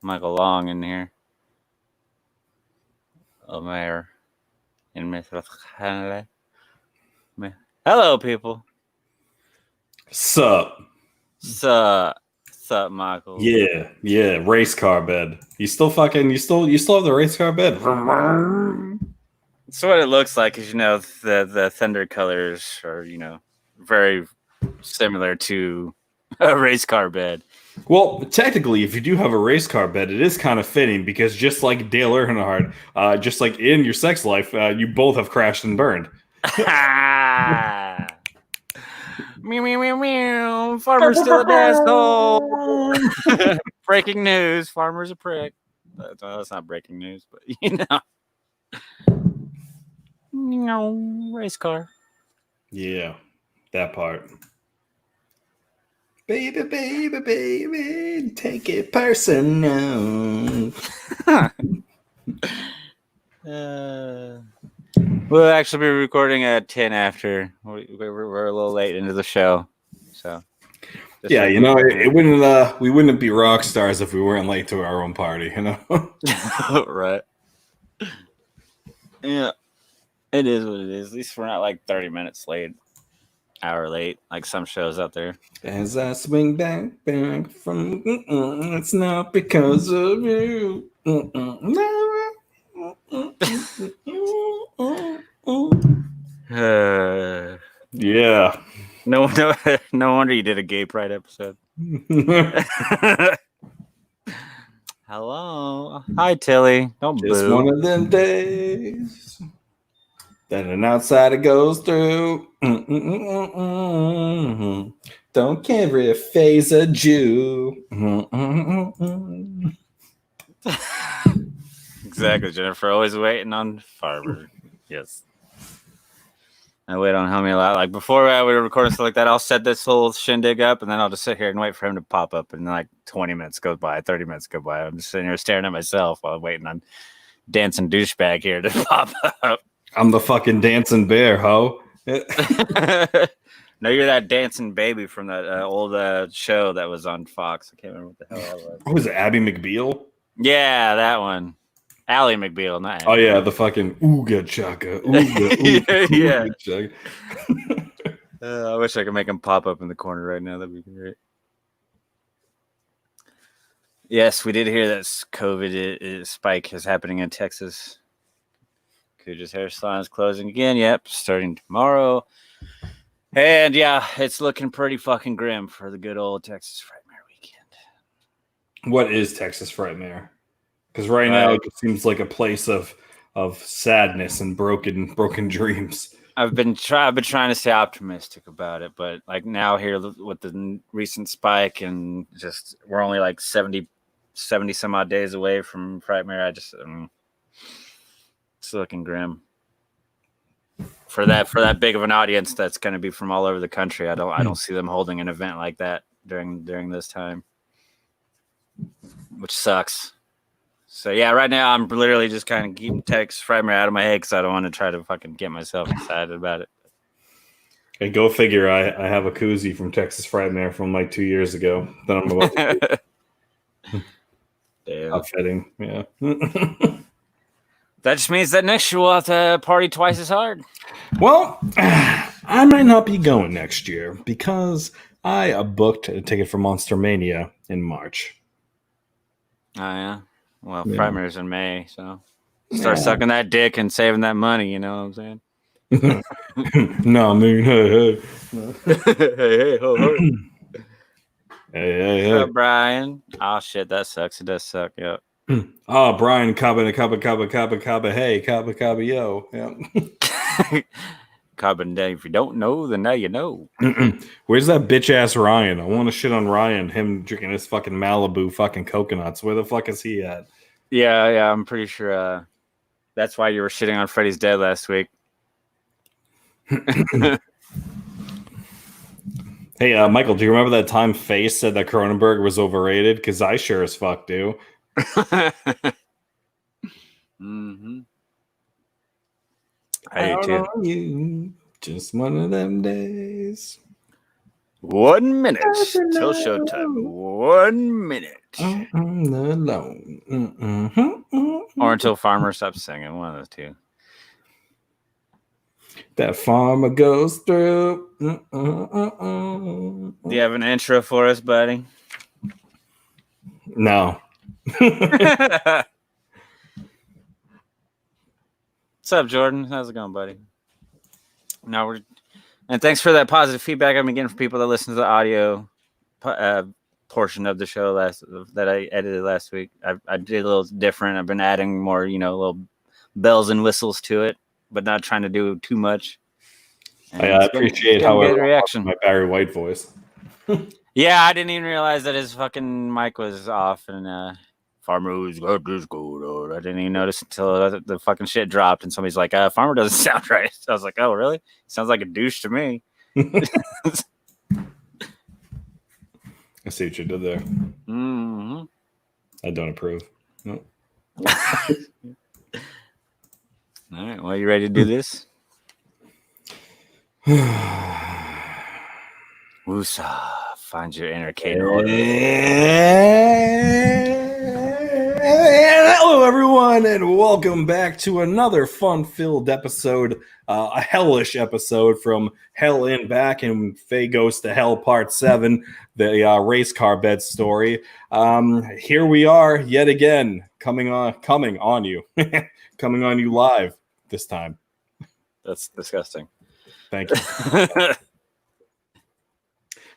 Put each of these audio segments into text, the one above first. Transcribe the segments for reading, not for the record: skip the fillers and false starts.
Michael Long in here. Mayor in Hello, people. Sup? Sup, Michael? Yeah. Race car bed. You still have the race car bed. That's what it looks like, because the Thunder colors are very similar to a race car bed. Well, technically, if you do have a race car bed, it is kind of fitting because just like Dale Earnhardt, just like in your sex life, you both have crashed and burned. Meow, meow, meow, meow. Farmer's still an asshole. Breaking news. Farmer's a prick. That's not breaking news, but race car. Yeah, that part. Baby, take it personal. We'll actually be recording at 10 after. We're a little late into the show, so yeah, it wouldn't. We wouldn't be rock stars if we weren't late to our own party. Right? Yeah, it is what it is. At least we're not like 30 minutes late, hour late, like some shows out there. As I swing back from, it's not because of you. Yeah. No wonder you did a gay pride episode. Hello. Hi, Tilly. Don't Just boo. one of them days that an outsider goes through. Don't care if he's a Jew. Exactly, Jennifer. Always waiting on Farmer. Yes. I wait on Homie a lot. Like before we were recording stuff like that, I'll set this whole shindig up, and then I'll just sit here and wait for him to pop up. And then like 20 minutes goes by, 30 minutes go by. I'm just sitting here staring at myself while I'm waiting on dancing douchebag here to pop up. I'm the fucking dancing bear, ho. No, you're that dancing baby from that old show that was on Fox. I can't remember what the hell that was. What was it, Abby McBeal? Yeah, that one. Allie McBeal, not Abby. Oh yeah, the fucking ooga chaka, ooga, yeah. chaka. I wish I could make him pop up in the corner right now. That'd be great. Yes, we did hear that COVID spike is happening in Texas. Cuja's hair salon is closing again. Yep, starting tomorrow. And yeah, it's looking pretty fucking grim for the good old Texas Frightmare weekend. What is Texas Frightmare? Because right now it just seems like a place of sadness and broken dreams. I've been trying to stay optimistic about it, but like now here with the recent spike and just we're only like 70 some odd days away from Frightmare. It's looking grim for that big of an audience that's going to be from all over the country. I don't see them holding an event like that during this time, which sucks. So yeah, right now I'm literally just kind of keeping Texas Frightmare out of my head because I don't want to try to fucking get myself excited about it. Hey, go figure. I have a koozie from Texas Frightmare from like 2 years ago that I'm about to Damn. upsetting. Yeah. That just means that next year we'll have to party twice as hard. Well, I might not be going next year because I booked a ticket for Monster Mania in March. Oh yeah. Well, Frightmare's in May, so start sucking that dick and saving that money. You know what I'm saying? No, I mean, hey. hey, ho, ho. Hey. What's up, Brian? Oh shit, that sucks. It does suck. Yep. Oh, Brian, Kaba, hey, Kaba, yo. Yeah. Carbon day. If you don't know, then now you know. Where's that bitch ass Ryan? I want to shit on Ryan. Him drinking his fucking Malibu fucking coconuts. Where the fuck is he at? Yeah. I'm pretty sure that's why you were shitting on Freddy's Dead last week. Hey, Michael, do you remember that time Face said that Cronenberg was overrated? Because I sure as fuck do. Mm-hmm. I do too. You, just one of them days. 1 minute till showtime. 1 minute. Alone. Or until Farmer stops singing. One of those two. That farmer goes through. Do you have an intro for us, buddy? No. What's up, Jordan? How's it going, buddy? And thanks for that positive feedback I've been getting from people that listen to the audio portion of the show that I edited last week. I did a little different. I've been adding more, little bells and whistles to it, but not trying to do too much. And I appreciate how good reaction. My Barry White voice. Yeah, I didn't even realize that his fucking mic was off, and Farmer's got this gold. I didn't even notice until the fucking shit dropped, and somebody's like, Farmer doesn't sound right. So I was like, oh, really? Sounds like a douche to me. I see what you did there. Mm-hmm. I don't approve. No. All right, well, you ready to do this? Woosah, find your inner Kane Hodder. Hello, everyone, and welcome back to another fun-filled episode, a hellish episode from Hell and Back and Faye Goes to Hell Part 7, the race car bed story. Here we are yet again, coming on you live this time. That's disgusting. Thank you.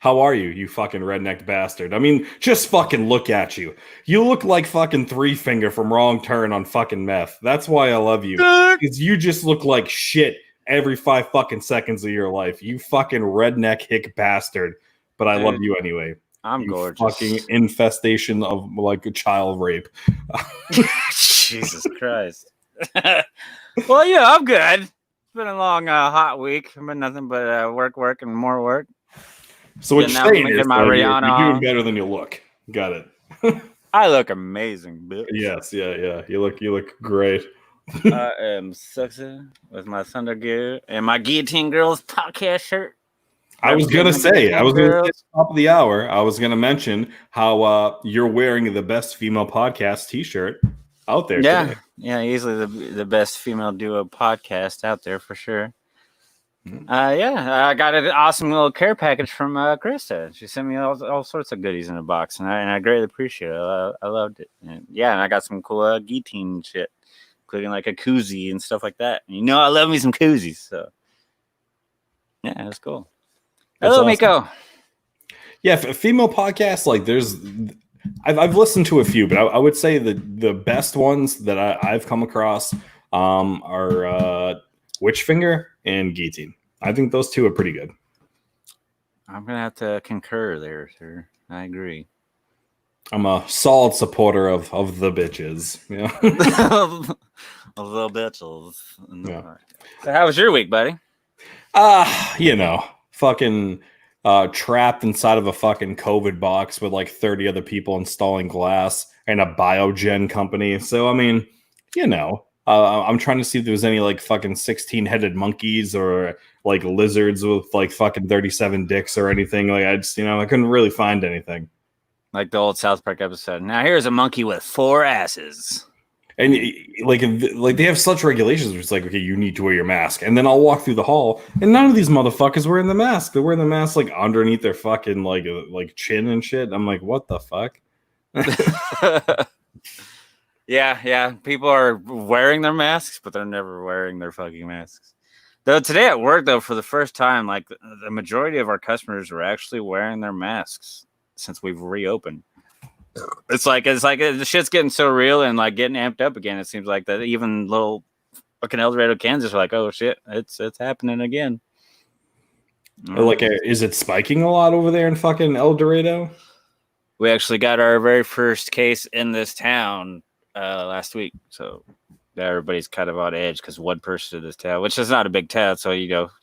How are you, you fucking redneck bastard? I mean, just fucking look at you. You look like fucking Three Finger from Wrong Turn on fucking meth. That's why I love you. Because you just look like shit every 5 fucking seconds of your life. You fucking redneck hick bastard. But I love you anyway. I'm you gorgeous. Fucking infestation of like a child rape. Jesus Christ. Well, yeah, I'm good. It's been a long, hot week. I've been nothing but work, and more work. So what you're saying is you're doing better than you look. Got it. I look amazing, bitch. Yes, yeah. You look great. I am sexy with my Thunder gear and my Guillotine Girls podcast shirt. I was gonna say at the top of the hour, I was gonna mention how you're wearing the best female podcast T-shirt out there. Yeah, today. Yeah, easily the best female duo podcast out there for sure. I got an awesome little care package from Krista. She sent me all sorts of goodies in a box, and I greatly appreciate it. I loved it. And I got some cool guillotine shit, including like a koozie and stuff like that. And I love me some koozies. So yeah, that's cool. Hello, awesome. Miko. Yeah, female podcasts like I've listened to a few, but I would say the best ones that I've come across are Witchfinger and Guillotine. I think those two are pretty good. I'm gonna have to concur there, sir. I agree. I'm a solid supporter of the bitches. Yeah. Of the bitches. Yeah. So how was your week, buddy? Fucking trapped inside of a fucking COVID box with like 30 other people installing glass and a biogen company. So I mean, I'm trying to see if there's any like fucking 16-headed monkeys or like lizards with like fucking 37 dicks or anything. Like I just, I couldn't really find anything. Like the old South Park episode. Now here's a monkey with 4 asses. And like they have such regulations where it's like, okay, you need to wear your mask. And then I'll walk through the hall and none of these motherfuckers wearing the mask. They're wearing the mask like underneath their fucking like chin and shit. I'm like, what the fuck? Yeah. People are wearing their masks, but they're never wearing their fucking masks. Though today at work, though, for the first time, like the majority of our customers were actually wearing their masks since we've reopened. It's like the shit's getting so real and like getting amped up again. It seems like that even little fucking El Dorado, Kansas, are like, oh shit, it's happening again. Like, is it spiking a lot over there in fucking El Dorado? We actually got our very first case in this town last week, so everybody's kind of on edge because one person in this town, which is not a big town, so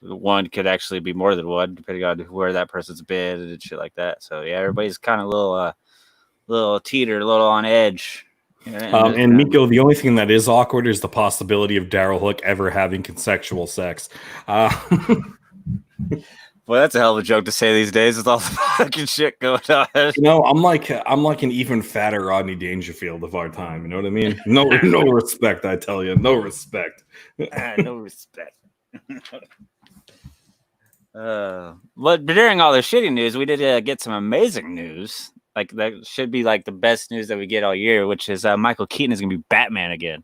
one could actually be more than one depending on where that person's been and shit like that. So yeah, everybody's kind of a little teeter, a little on edge. And Miko, the only thing that is awkward is the possibility of Daryl Hook ever having consensual sex. Well, that's a hell of a joke to say these days with all the fucking shit going on. You know, I'm like an even fatter Rodney Dangerfield of our time. You know what I mean? No respect, I tell you, no respect. No respect. But during all the shitty news, we did get some amazing news. Like that should be like the best news that we get all year, which is Michael Keaton is gonna be Batman again.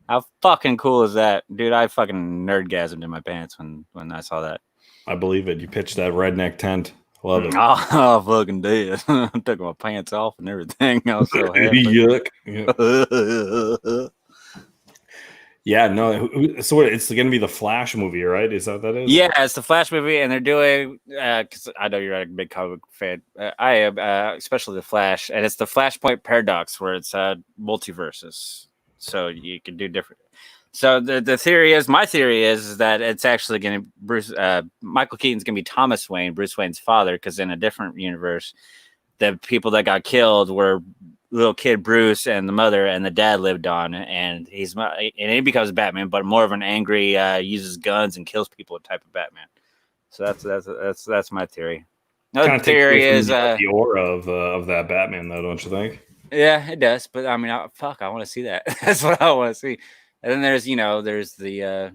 How fucking cool is that, dude? I fucking nerdgasmed in my pants when I saw that. I believe it. You pitched that redneck tent. Love it. Oh, fucking did. I took my pants off and everything. I was so happy. Yuck. Yeah. Yeah, no. So it's going to be the Flash movie, right? Is that what that is? Yeah, it's the Flash movie, and they're doing because I know you're a big comic fan. I am, especially the Flash, and it's the Flashpoint paradox where it's multiverses, so you can do different. So the theory is, my theory is that it's actually going to Michael Keaton's going to be Thomas Wayne, Bruce Wayne's father, because in a different universe, the people that got killed were little kid Bruce and the mother, and the dad lived on, and he becomes Batman, but more of an angry, uses guns and kills people type of Batman. So that's my theory. Another theory is the aura of that Batman, though, don't you think? Yeah, it does. But I mean, I want to see that. That's what I want to see. And then there's the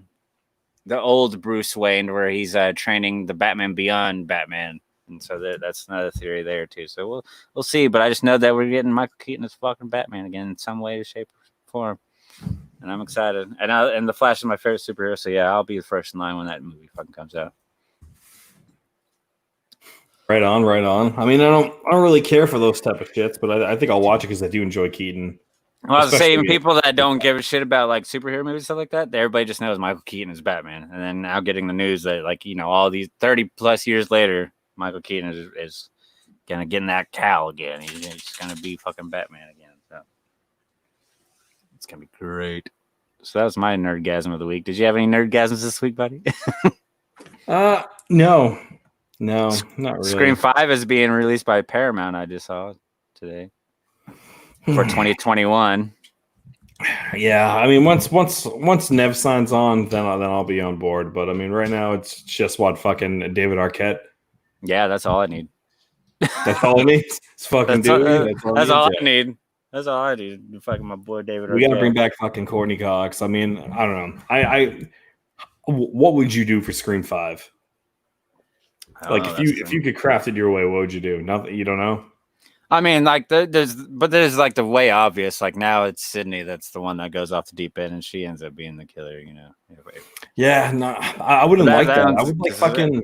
old Bruce Wayne where he's training the Batman beyond Batman. And so that's another theory there too. So we'll see. But I just know that we're getting Michael Keaton as fucking Batman again in some way, shape, or form, and I'm excited. And the Flash is my favorite superhero. So yeah, I'll be the first in line when that movie fucking comes out. Right on. I mean, I don't really care for those type of shits, but I think I'll watch it because I do enjoy Keaton. Well, I was saying people that don't give a shit about like superhero movies, stuff like that, everybody just knows Michael Keaton is Batman. And then now getting the news that all these 30 plus years later, Michael Keaton is gonna get in that cowl again. He's gonna be fucking Batman again. So it's gonna be great. So that was my nerdgasm of the week. Did you have any nerdgasms this week, buddy? No, not really. Scream 5 is being released by Paramount. I just saw today for 2021. Yeah, I mean, once Nev signs on, then I'll be on board. But I mean, right now it's just fucking David Arquette. Yeah, that's all I need. That's all I need. It's fucking Dewey. That's all I need. That's all I need. Fucking my boy David Arquette. We gotta bring back fucking Courtney Cox. I mean, I don't know. What would you do for Scream 5? Like if you could craft it your way, what would you do? Nothing. You don't know. I mean, like there's like the way obvious. Like now it's Sydney that's the one that goes off the deep end, and she ends up being the killer. Yeah, no, I wouldn't like that. I would like fucking.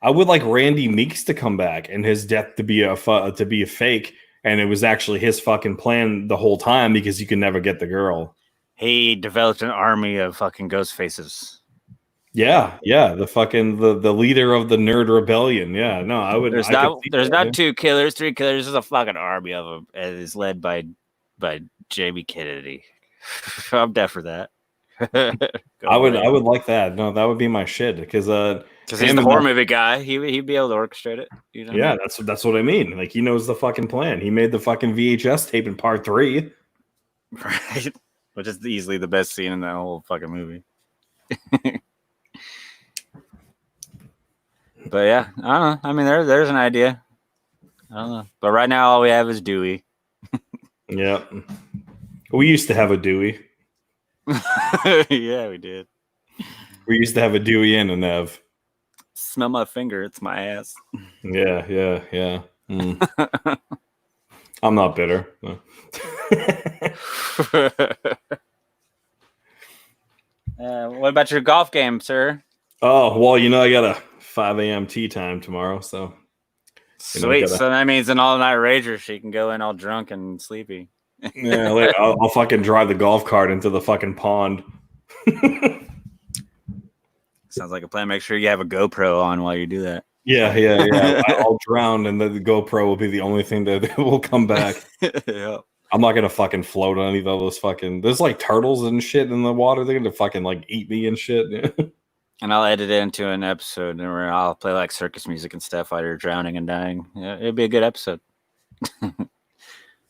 I would like Randy Meeks to come back and his death to be a fake, and it was actually his fucking plan the whole time because you could never get the girl. He developed an army of fucking ghost faces. Yeah, the fucking the leader of the nerd rebellion. Yeah, no, I would. There's not 2 killers, 3 killers. There's a fucking army of them, and it's led by Jamie Kennedy. I'm deaf for that. I would like that. No, that would be my shit because he's the horror movie guy. He'd be able to orchestrate it. You know? Yeah, that's what I mean. Like he knows the fucking plan. He made the fucking VHS tape in part 3, right? Which is easily the best scene in that whole fucking movie. But yeah, I don't know. I mean, there's an idea. I don't know. But right now, all we have is Dewey. Yeah. We used to have a Dewey. Yeah, we did. We used to have a Dewey and a Nev. Smell my finger. It's my ass. Yeah. Mm. I'm not bitter. No. What about your golf game, sir? Oh, well, I got a 5 a.m. tee time tomorrow, so. Sweet. So that means an all-night rager. She can go in all drunk and sleepy. Yeah, I'll fucking drive the golf cart into the fucking pond. Sounds like a plan. Make sure you have a GoPro on while you do that. Yeah. I'll drown, and the GoPro will be the only thing that will come back. Yeah. I'm not gonna fucking float on any of those fucking. There's like turtles and shit in the water. They're gonna fucking like eat me and shit. And I'll edit it into an episode where I'll play like circus music and stuff while you're drowning and dying. Yeah, it'd be a good episode.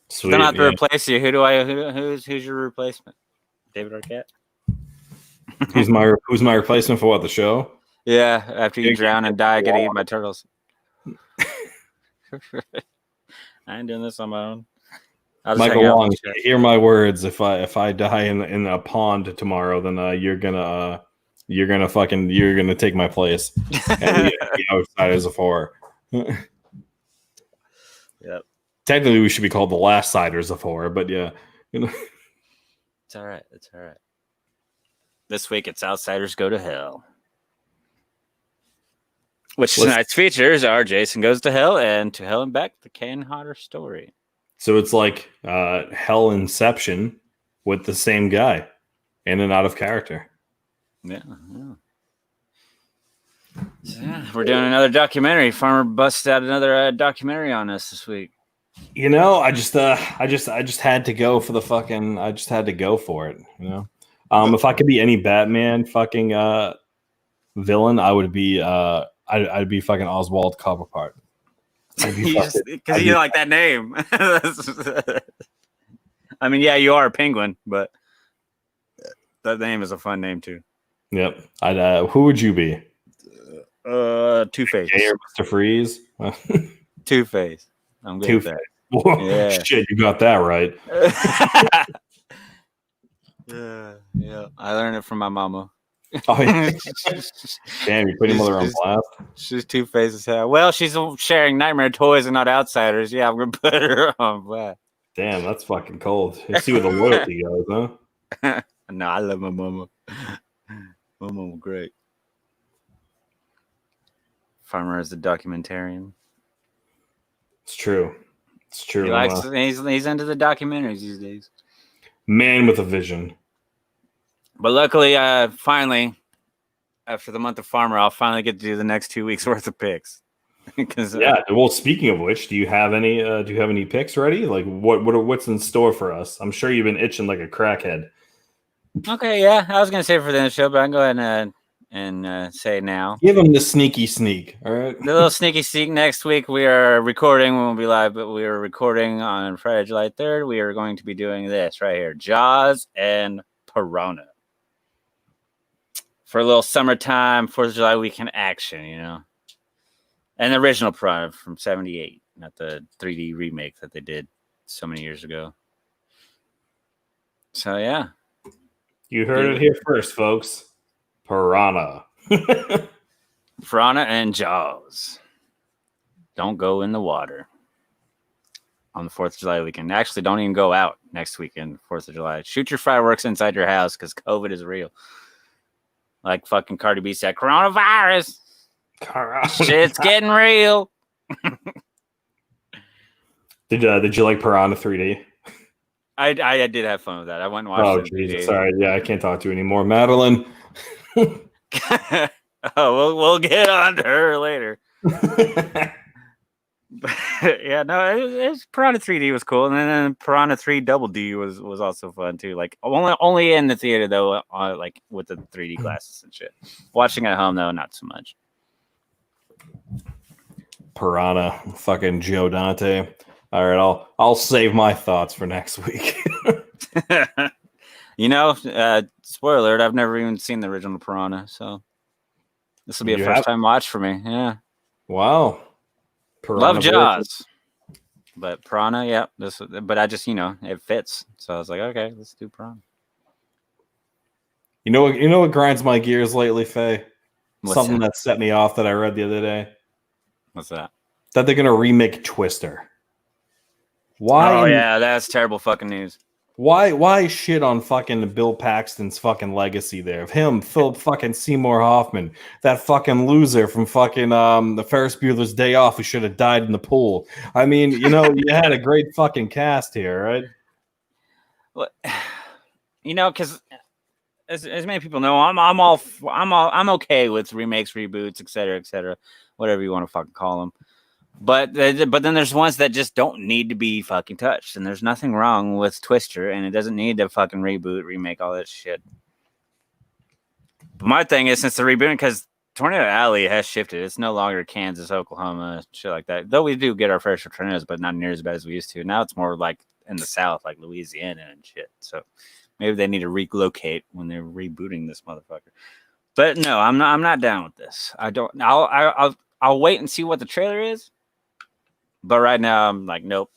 Sweet. Don't have to replace you. Who's your replacement? David Arquette. Who's my replacement for what, the show? Yeah, after you drown and die, I get eaten by turtles. I ain't doing this on my own. I'll just Michael hang out Wong, with the shit. hear my words. If I die in a pond tomorrow, then you're gonna take my place. And the Outsiders of Horror. Yep. Technically, we should be called the Last Siders of Horror, but yeah, It's all right. It's all right. This week, it's Outsiders Go to Hell. Which tonight's features are Jason Goes to Hell and To Hell and Back, the Kane Hodder story. So it's like Hell Inception with the same guy, in and out of character. Yeah. Yeah, we're doing another documentary. Farmer busted out another documentary on us this week. You know, I just had to go for the fucking. I just had to go for it. You know, if I could be any Batman fucking villain, I would be. I'd be fucking Oswald Cobblepot. Because you like that name. I mean, yeah, you are a penguin, but that name is a fun name too. Yep. Who would you be? Two-Face. Or Mr. Freeze? Two-Face. I'm good Two-Face. with that. Yeah. Shit, you got that right. Yeah. I learned it from my mama. Oh, yeah. Damn, you put your mother on blast. She's Two-Face as hell. Well, she's sharing Nightmare Toys and not Outsiders. Yeah, I'm gonna put her on blast. Damn, that's fucking cold. You see where the loyalty goes, huh? No, I love my mama. My mama great. Farmer is a documentarian. It's true. It's true. He likes. He's into the documentaries these days. Man with a vision. But luckily, finally, after the month of Farmer, I'll finally get to do the next 2 weeks worth of picks. Yeah. Well, speaking of which, do you have any picks ready? Like, what's in store for us? I'm sure you've been itching like a crackhead. Okay. Yeah, I was gonna say for the end of the show, but I can go ahead and say it now. Give them the sneaky sneak. All right. The little sneaky sneak. Next week we are recording. We won't be live, but we are recording on Friday, July 3rd. We are going to be doing this right here: Jaws and Piranha. For a little summertime 4th of July weekend action, you know. And the original Piranha from 78, not the 3D remake that they did so many years ago. So, yeah. You heard it here first, folks. Piranha. Piranha and Jaws. Don't go in the water on the 4th of July weekend. Actually, don't even go out next weekend, 4th of July. Shoot your fireworks inside your house because COVID is real. Like fucking Cardi B said, coronavirus. Shit's getting real. Did you like Piranha 3D? I did have fun with that. I went and watched Oh, it. Jesus. Sorry. Yeah, I can't talk to you anymore. Madeline. We'll get on to her later. Yeah, no, it was Piranha 3D was cool, and then Piranha 3 Double D was also fun too. Like only in the theater though, like with the 3D glasses and shit. Watching at home though, not so much. Piranha, fucking Joe Dante. All right, I'll save my thoughts for next week. You know, spoiler alert, I've never even seen the original Piranha, so this will be a first-time watch for me. Yeah. Wow. Piranha love Jaws. But Piranha, yeah. But I just, it fits. So I was like, okay, let's do Piranha. You know what grinds my gears lately, Faye? Something that set me off that I read the other day. What's that? That they're gonna remake Twister. Why? Oh yeah, that's terrible fucking news. Why shit on fucking Bill Paxton's fucking legacy there? Of him, Philip fucking Seymour Hoffman, that fucking loser from fucking the Ferris Bueller's Day Off who should have died in the pool. I mean, you had a great fucking cast here, right? Well, because as many people know, I'm okay with remakes, reboots, etc., whatever you want to fucking call them. But then there's ones that just don't need to be fucking touched, and there's nothing wrong with Twister, and it doesn't need to fucking reboot, remake, all that shit. But my thing is, since the rebooting, because Tornado Alley has shifted, it's no longer Kansas, Oklahoma, shit like that. Though we do get our fair share of tornadoes, but not near as bad as we used to. Now it's more like in the South, like Louisiana and shit. So maybe they need to relocate when they're rebooting this motherfucker. But no, I'm not. I'm not down with this. I don't. I'll wait and see what the trailer is. But right now, I'm like, nope.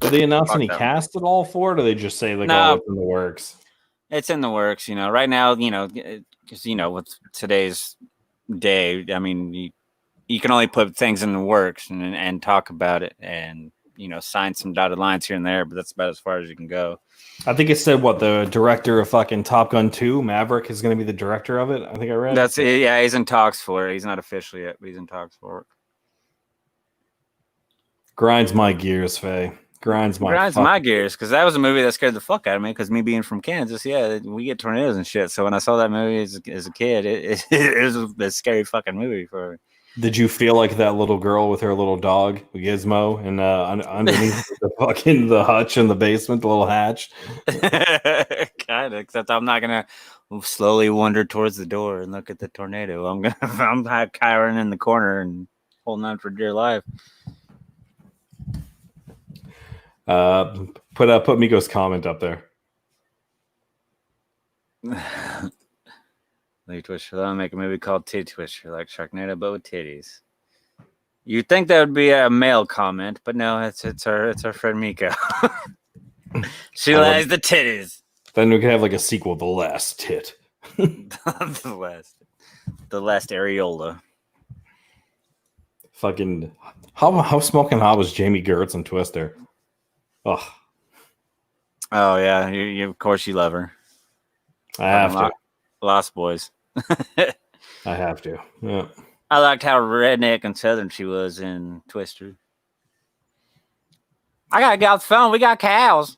Did they announce Fuck any them. cast at all for it, or they just say like, No. "Oh, it's in the works"? It's in the works, you know. Right now, you know, because you know, with today's day, I mean, you can only put things in the works and talk about it, and you know, sign some dotted lines here and there. But that's about as far as you can go. I think it said what the director of fucking Top Gun 2, Maverick, is going to be the director of it. I think I read. That's it. Yeah, he's in talks for it. He's not official yet, but he's in talks for it. Grinds my gears, Faye. Grinds my gears, because that was a movie that scared the fuck out of me. Because me being from Kansas, yeah, we get tornadoes and shit. So when I saw that movie as a kid, it was a scary fucking movie for me. Did you feel like that little girl with her little dog, Gizmo, and underneath the hutch in the basement, the little hatch? Kind of, except I'm not gonna slowly wander towards the door and look at the tornado. I'm cowering in the corner and holding on for dear life. Put Miko's comment up there. Lee Twister, I'll make a movie called Titty Twister, like Sharknado, but with titties. You'd think that would be a male comment, but no, it's our friend Miko. She likes the titties. Then we could have like a sequel, The Last Tit. the last areola. Fucking how smoking hot was Jamie Gertz on Twister? Oh yeah, you of course you love her. I have to. Lost Boys. I have to. Yeah. I liked how redneck and southern she was in Twister. I gotta get off the phone. We got cows.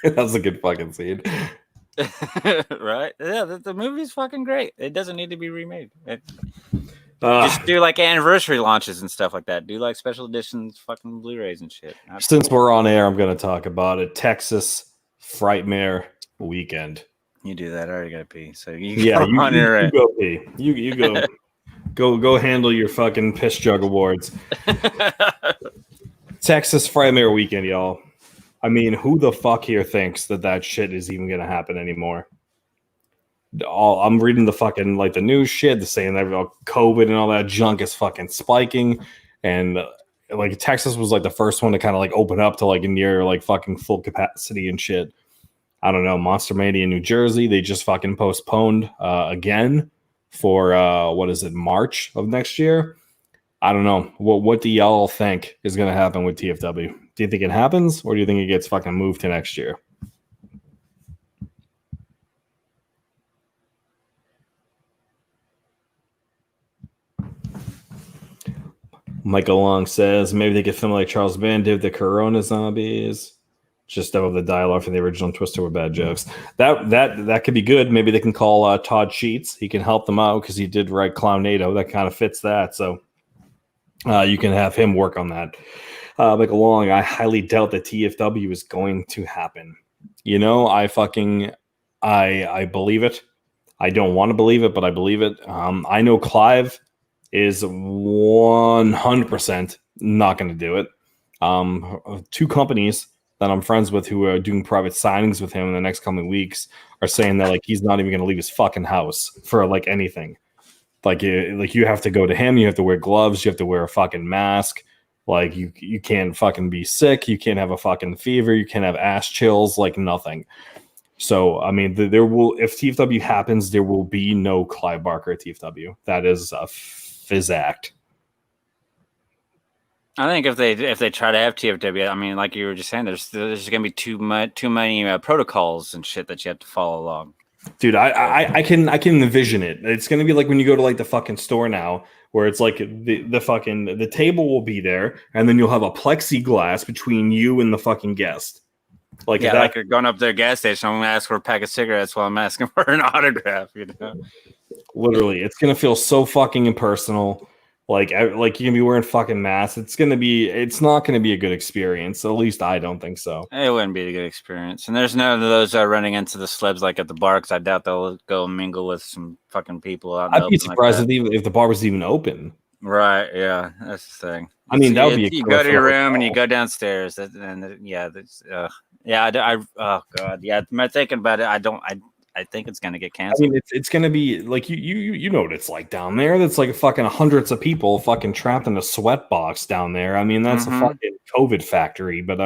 That's a good fucking scene. Right? Yeah, the movie's fucking great. It doesn't need to be remade. Just do like anniversary launches and stuff like that. Do like special editions, fucking Blu-rays and shit. Since we're on air, I'm going to talk about it. Texas Frightmare Weekend. You do that. I already got to pee. So you go pee. You go go handle your fucking piss jug awards. Texas Frightmare Weekend, y'all. I mean, who the fuck here thinks that shit is even going to happen anymore? I'm reading the fucking like the news shit, saying that COVID and all that junk is fucking spiking, and like Texas was like the first one to kind of like open up to like near like fucking full capacity and shit. I don't know, Monster Mania in New Jersey, they just fucking postponed again for what is it, March of next year? I don't know. What do y'all think is going to happen with TFW? Do you think it happens, or do you think it gets fucking moved to next year? Michael Long says maybe they could film like Charles Band did the Corona Zombies. Just of the dialogue from the original Twister were bad jokes. That could be good. Maybe they can call Todd Sheets. He can help them out because he did write Clownado. That kind of fits that. So you can have him work on that. Michael Long, I highly doubt that TFW is going to happen. You know, I believe it. I don't want to believe it, but I believe it. I know Clive is 100% not going to do it. Two companies that I'm friends with who are doing private signings with him in the next coming weeks are saying that like he's not even going to leave his fucking house for like anything. Like you have to go to him, you have to wear gloves, you have to wear a fucking mask. Like you can't fucking be sick, you can't have a fucking fever, you can't have ass chills, like nothing. So I mean, there will, if TFW happens, there will be no Clive Barker at TFW. That is a fizzact. I think if they try to have TFW, I mean, like you were just saying, there's going to be too many protocols and shit that you have to follow along. Dude, I can envision it. It's going to be like when you go to like the fucking store now, where it's like the table will be there, and then you'll have a plexiglass between you and the fucking guest. Like like you're going up to a gas station, I'm going to ask for a pack of cigarettes while I'm asking for an autograph. You know, literally, it's going to feel so fucking impersonal. Like you're gonna be wearing fucking masks. It's not gonna be a good experience. At least I don't think so. It wouldn't be a good experience. And there's none of those running into the slebs like at the bar, because I doubt they'll go mingle with some fucking people out. I'd be surprised if the bar was even open. Right? Yeah, that's the thing. I mean, that would be. You go to your room and you go downstairs, and yeah, Yeah, oh god, yeah. I'm thinking about it. I think it's gonna get I canceled. mean, it's gonna be like you know what it's like down there. That's like fucking hundreds of people fucking trapped in a sweat box down there. I mean, that's a fucking COVID factory. But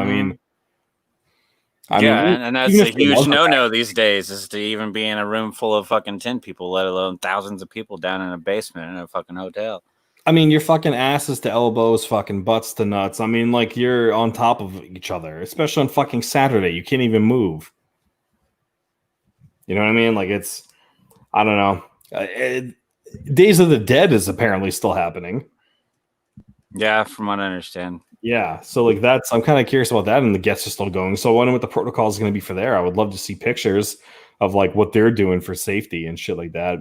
Yeah, and that's even a if it huge wasn't no-no these days, is to even be in a room full of fucking 10 people, let alone thousands of people down in a basement in a fucking hotel. I mean, your fucking asses to elbows, fucking butts to nuts. I mean, like you're on top of each other, especially on fucking Saturday. You can't even move. You know what I mean? Like it's, I don't know. Days of the Dead is apparently still happening. Yeah, from what I understand. Yeah, so like I'm kind of curious about that, and the guests are still going. So I wonder what the protocol is going to be for there. I would love to see pictures of like what they're doing for safety and shit like that.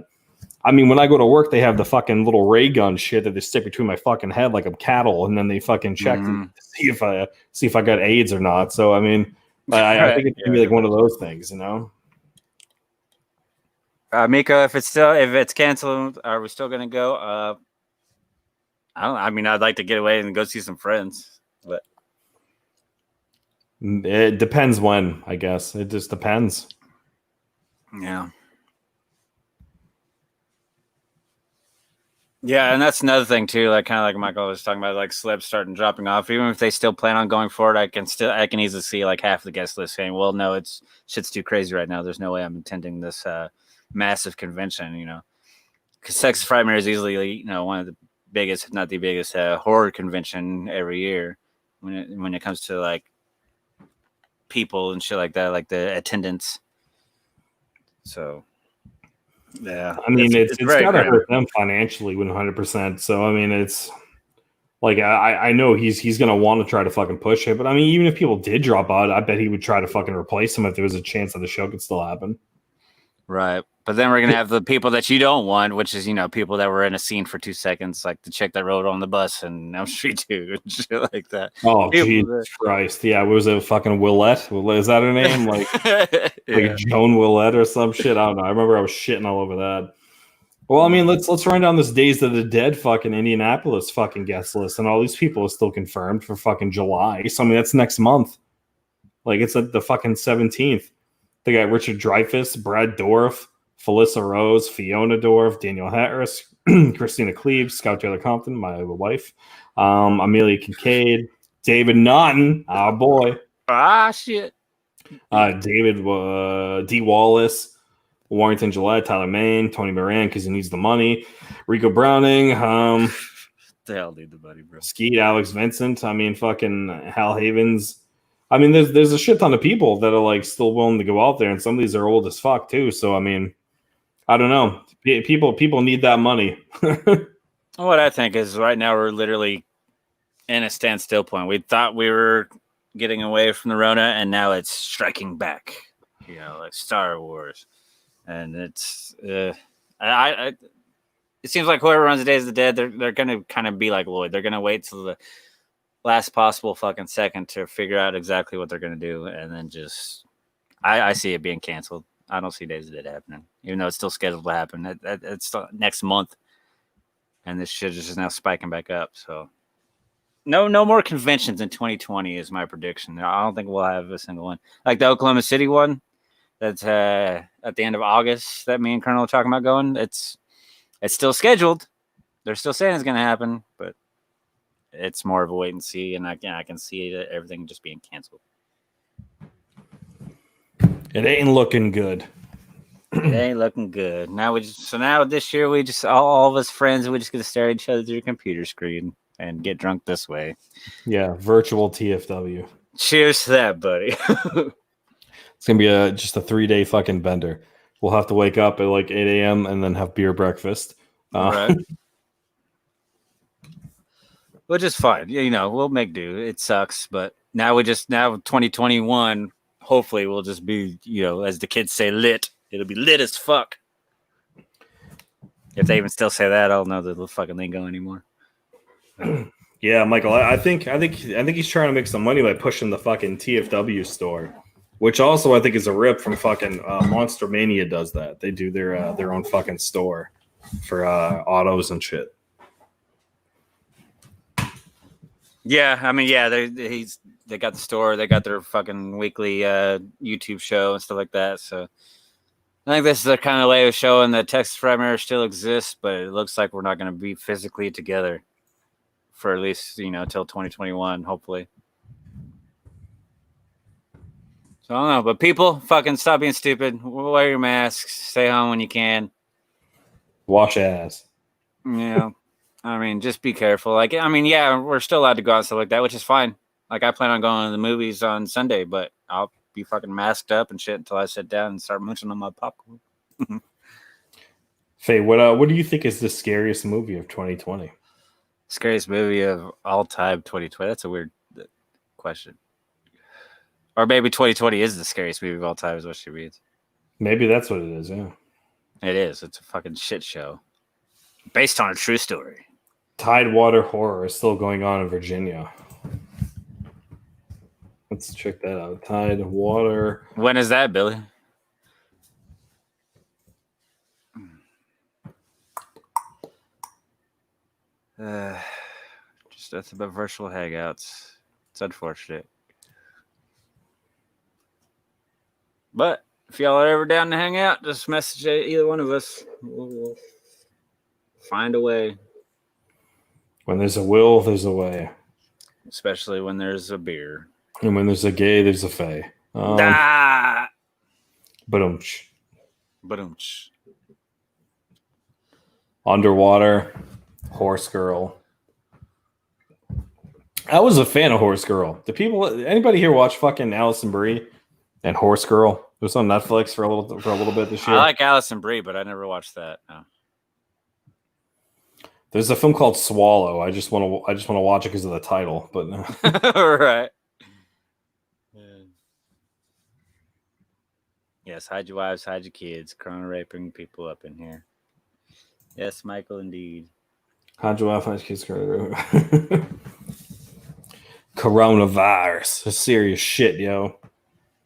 I mean, when I go to work, they have the fucking little ray gun shit that they stick between my fucking head like I'm cattle, and then they fucking check to see if I got AIDS or not. So I mean, I think it's gonna be like one of those things, you know. Miko, if it's canceled, are we still gonna go? I mean, I'd like to get away and go see some friends, but It depends when, I guess. It just depends. yeah. Yeah, and that's another thing too. Like kind of like Michael was talking about, like slips starting dropping off. Even if they still plan on going forward, I can easily see like half the guest list saying, "Well, no, shit's too crazy right now. There's no way I'm attending this massive convention." You know, because Texas Frightmare is easily one of the biggest, if not the biggest, horror convention every year when it comes to like people and shit like that, like the attendance. So. Yeah, I mean, it's gotta hurt them financially 100%. So I mean, it's like I know he's gonna want to try to fucking push it, but I mean, even if people did drop out, I bet he would try to fucking replace him if there was a chance that the show could still happen. Right, but then we're gonna have the people that you don't want, which is people that were in a scene for 2 seconds, like the chick that rode on the bus and Elm Street 2 and shit like that. Oh Jesus Christ! Yeah, was it fucking Willette? Is that her name? Like like Joan Willette or some shit? I don't know. I remember I was shitting all over that. Well, I mean, let's run down this Days of the Dead fucking Indianapolis fucking guest list, and all these people are still confirmed for fucking July. So I mean, that's next month. Like it's like the fucking 17th. They got Richard Dreyfuss, Brad Dourif, Felissa Rose, Fiona Dorff, Daniel Harris, Christina Cleave, Scout Taylor Compton, my wife, Amelia Kincaid, David Naughton, our boy. Shit. David D. Wallace, Warrington Gillette, Tyler Main, Tony Moran because he needs the money, Rico Browning, the hell need the money, bro. Skeet, Alex Vincent. I mean, fucking Hal Havens. I mean, there's a shit ton of people that are like still willing to go out there, and some of these are old as fuck too. So I mean, I don't know. People need that money. What I think is right now we're literally in a standstill point. We thought we were getting away from the Rona, and now it's striking back. Like Star Wars, and it's it seems like whoever runs the Days of the Dead, they're gonna kind of be like Lloyd. They're gonna wait till the last possible fucking second to figure out exactly what they're gonna do, and then just I see it being canceled. I don't see Days of the Dead happening, even though it's still scheduled to happen. It's next month, and this shit is just now spiking back up. So no more conventions in 2020 is my prediction. I don't think we'll have a single one. Like the Oklahoma City one, that's at the end of August that me and Colonel are talking about going. It's still scheduled. They're still saying it's gonna happen, but it's more of a wait and see, and I can see everything just being canceled. It ain't looking good. It ain't looking good. Now this year we just all of us friends, we just get to stare at each other through a computer screen and get drunk this way. Yeah, virtual TFW. Cheers to that, buddy. It's gonna be just a 3-day fucking bender. We'll have to wake up at like 8 a.m. and then have beer breakfast. Right. Which is fine. We'll make do. It sucks, but now 2021, hopefully we'll just be, as the kids say, lit. It'll be lit as fuck. If they even still say that, I don't know the fucking lingo anymore. Yeah, Michael, I think he's trying to make some money by pushing the fucking TFW store, which also I think is a rip from fucking Monster Mania does that. They do their own fucking store for autos and shit. Yeah, I mean, yeah, they got the store, they got their fucking weekly YouTube show and stuff like that. So I think this is a kind of way of showing that Texas Frightmare still exists, but it looks like we're not going to be physically together for at least, till 2021, hopefully. So I don't know, but people, fucking stop being stupid. Wear your masks. Stay home when you can. Wash ass. I mean, just be careful. Like, I mean, yeah, we're still allowed to go out and stuff like that, which is fine. Like, I plan on going to the movies on Sunday, but I'll be fucking masked up and shit until I sit down and start munching on my popcorn. Faye, what do you think is the scariest movie of 2020? Scariest movie of all time, 2020. That's a weird question. Or maybe 2020 is the scariest movie of all time, is what she means. Maybe that's what it is, yeah. It is. It's a fucking shit show. Based on a true story. Tidewater horror is still going on in Virginia. Let's check that out. Tidewater. When is that, Billy? Just that's about virtual hangouts. It's unfortunate. But if y'all are ever down to hang out, just message either one of us. We'll find a way. When there's a will, there's a way. Especially when there's a beer. And when there's a gay, there's a fae. Ba-dum-ch. Underwater. Horse Girl. I was a fan of Horse Girl. Anybody here watch fucking Alison Brie and Horse Girl? It was on Netflix for a little bit this year. I like Alison Brie, but I never watched that. No. There's a film called Swallow. I just want to watch it because of the title, but right. Yes, hide your wives, hide your kids. Corona raping people up in here. Yes, Michael, indeed. Hide your wife, hide your kids. Coronavirus. It's serious shit, yo.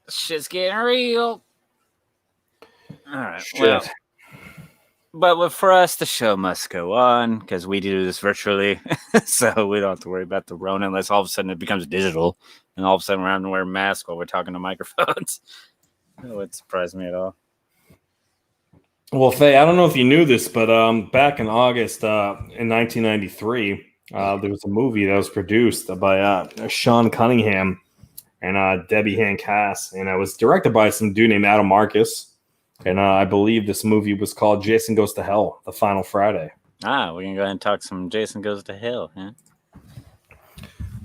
Shit's getting real. All right. Shit. Well, but for us, the show must go on because we do this virtually. So we don't have to worry about the Rona unless all of a sudden it becomes digital and all of a sudden we're having to wear masks while we're talking to microphones. It wouldn't surprise me at all. Well, Faye, I don't know if you knew this, but back in August in 1993, there was a movie that was produced by Sean Cunningham and Debbie Hancass, and it was directed by some dude named Adam Marcus. And I believe this movie was called Jason Goes to Hell, The Final Friday. We can go ahead and talk some Jason Goes to Hell, huh?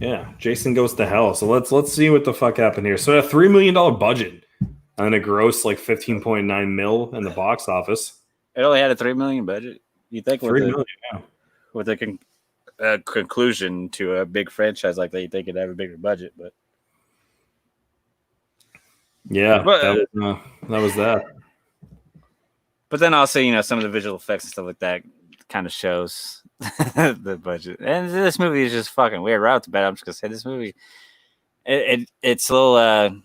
Yeah, Jason Goes to Hell. So let's see what the fuck happened here. So a $3 million budget. And it grossed like 15.9 mil in the box office. It only had a $3 million budget. You think with a conclusion to a big franchise like that, you think it'd have a bigger budget, but yeah, that was that. But then also, some of the visual effects and stuff like that kind of shows the budget. And this movie is just fucking weird. Right off the bat, I'm just gonna say this movie, it's a little.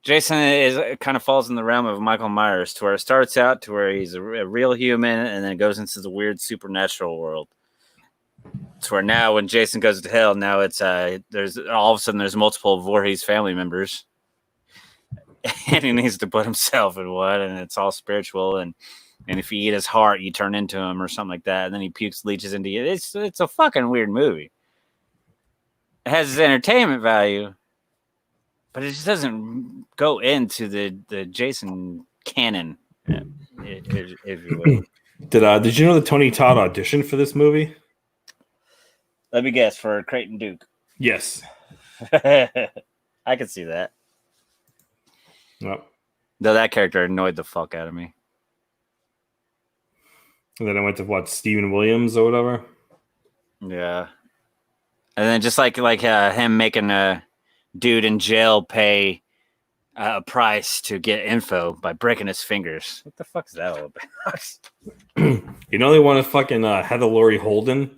Jason kind of falls in the realm of Michael Myers, to where it starts out to where he's a real human, and then it goes into the weird supernatural world. To where now, when Jason goes to hell, now it's there's all of a sudden there's multiple Voorhees family members, and he needs to put himself in one, and it's all spiritual, and if you eat his heart, you turn into him or something like that, and then he pukes leeches into you. It's a fucking weird movie. It has its entertainment value. But it just doesn't go into the Jason canon, if you will. Did you know that Tony Todd auditioned for this movie? Let me guess, for Creighton Duke. Yes. I could see that. Yep. Though that character annoyed the fuck out of me. And then I went to Stephen Williams or whatever. Yeah. And then just like him making a dude in jail pay a price to get info by breaking his fingers. What the fuck is that all about? They want to fucking Heather Laurie Holden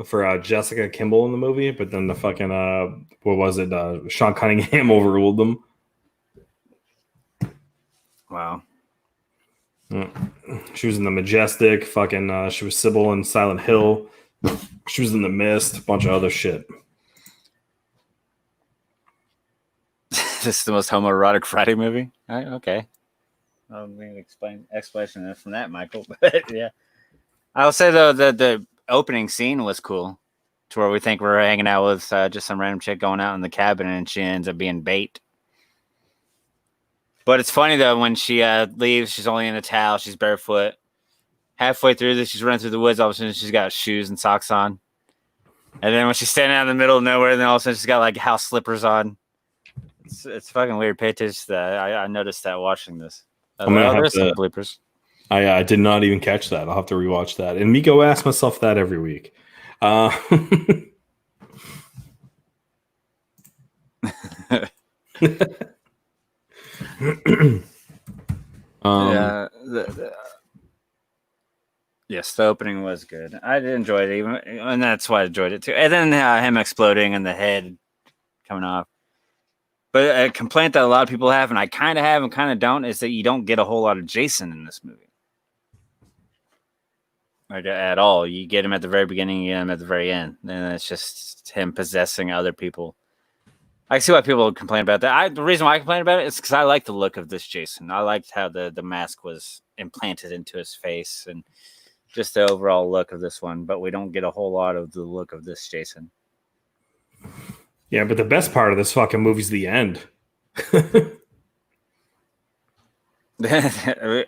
for Jessica Kimball in the movie, but then the fucking Sean Cunningham overruled them. Wow. She was in The Majestic. Fucking she was Sybil in Silent Hill. She was in The Mist. A bunch of other shit. This is the most homoerotic Friday movie. Okay. I'll explanation from that, Michael. But yeah, I'll say though the opening scene was cool, to where we think we're hanging out with just some random chick going out in the cabin, and she ends up being bait. But it's funny though, when she leaves, she's only in a towel, she's barefoot. Halfway through this, she's running through the woods. All of a sudden, she's got shoes and socks on. And then when she's standing out in the middle of nowhere, then all of a sudden she's got like house slippers on. It's fucking weird. Pay attention to that. I noticed that watching this. There's some bloopers. I did not even catch that. I'll have to rewatch that. And Miko asks myself that every week. Yeah. Yes, the opening was good. I did enjoy it, even, and that's why I enjoyed it too. And then him exploding and the head coming off. But a complaint that a lot of people have, and I kind of have and kind of don't, is that you don't get a whole lot of Jason in this movie. Like, at all. You get him at the very beginning, you get him at the very end. And it's just him possessing other people. I see why people complain about that. The reason why I complain about it is because I like the look of this Jason. I liked how the mask was implanted into his face and just the overall look of this one. But we don't get a whole lot of the look of this Jason. Yeah, but the best part of this fucking movie is the end.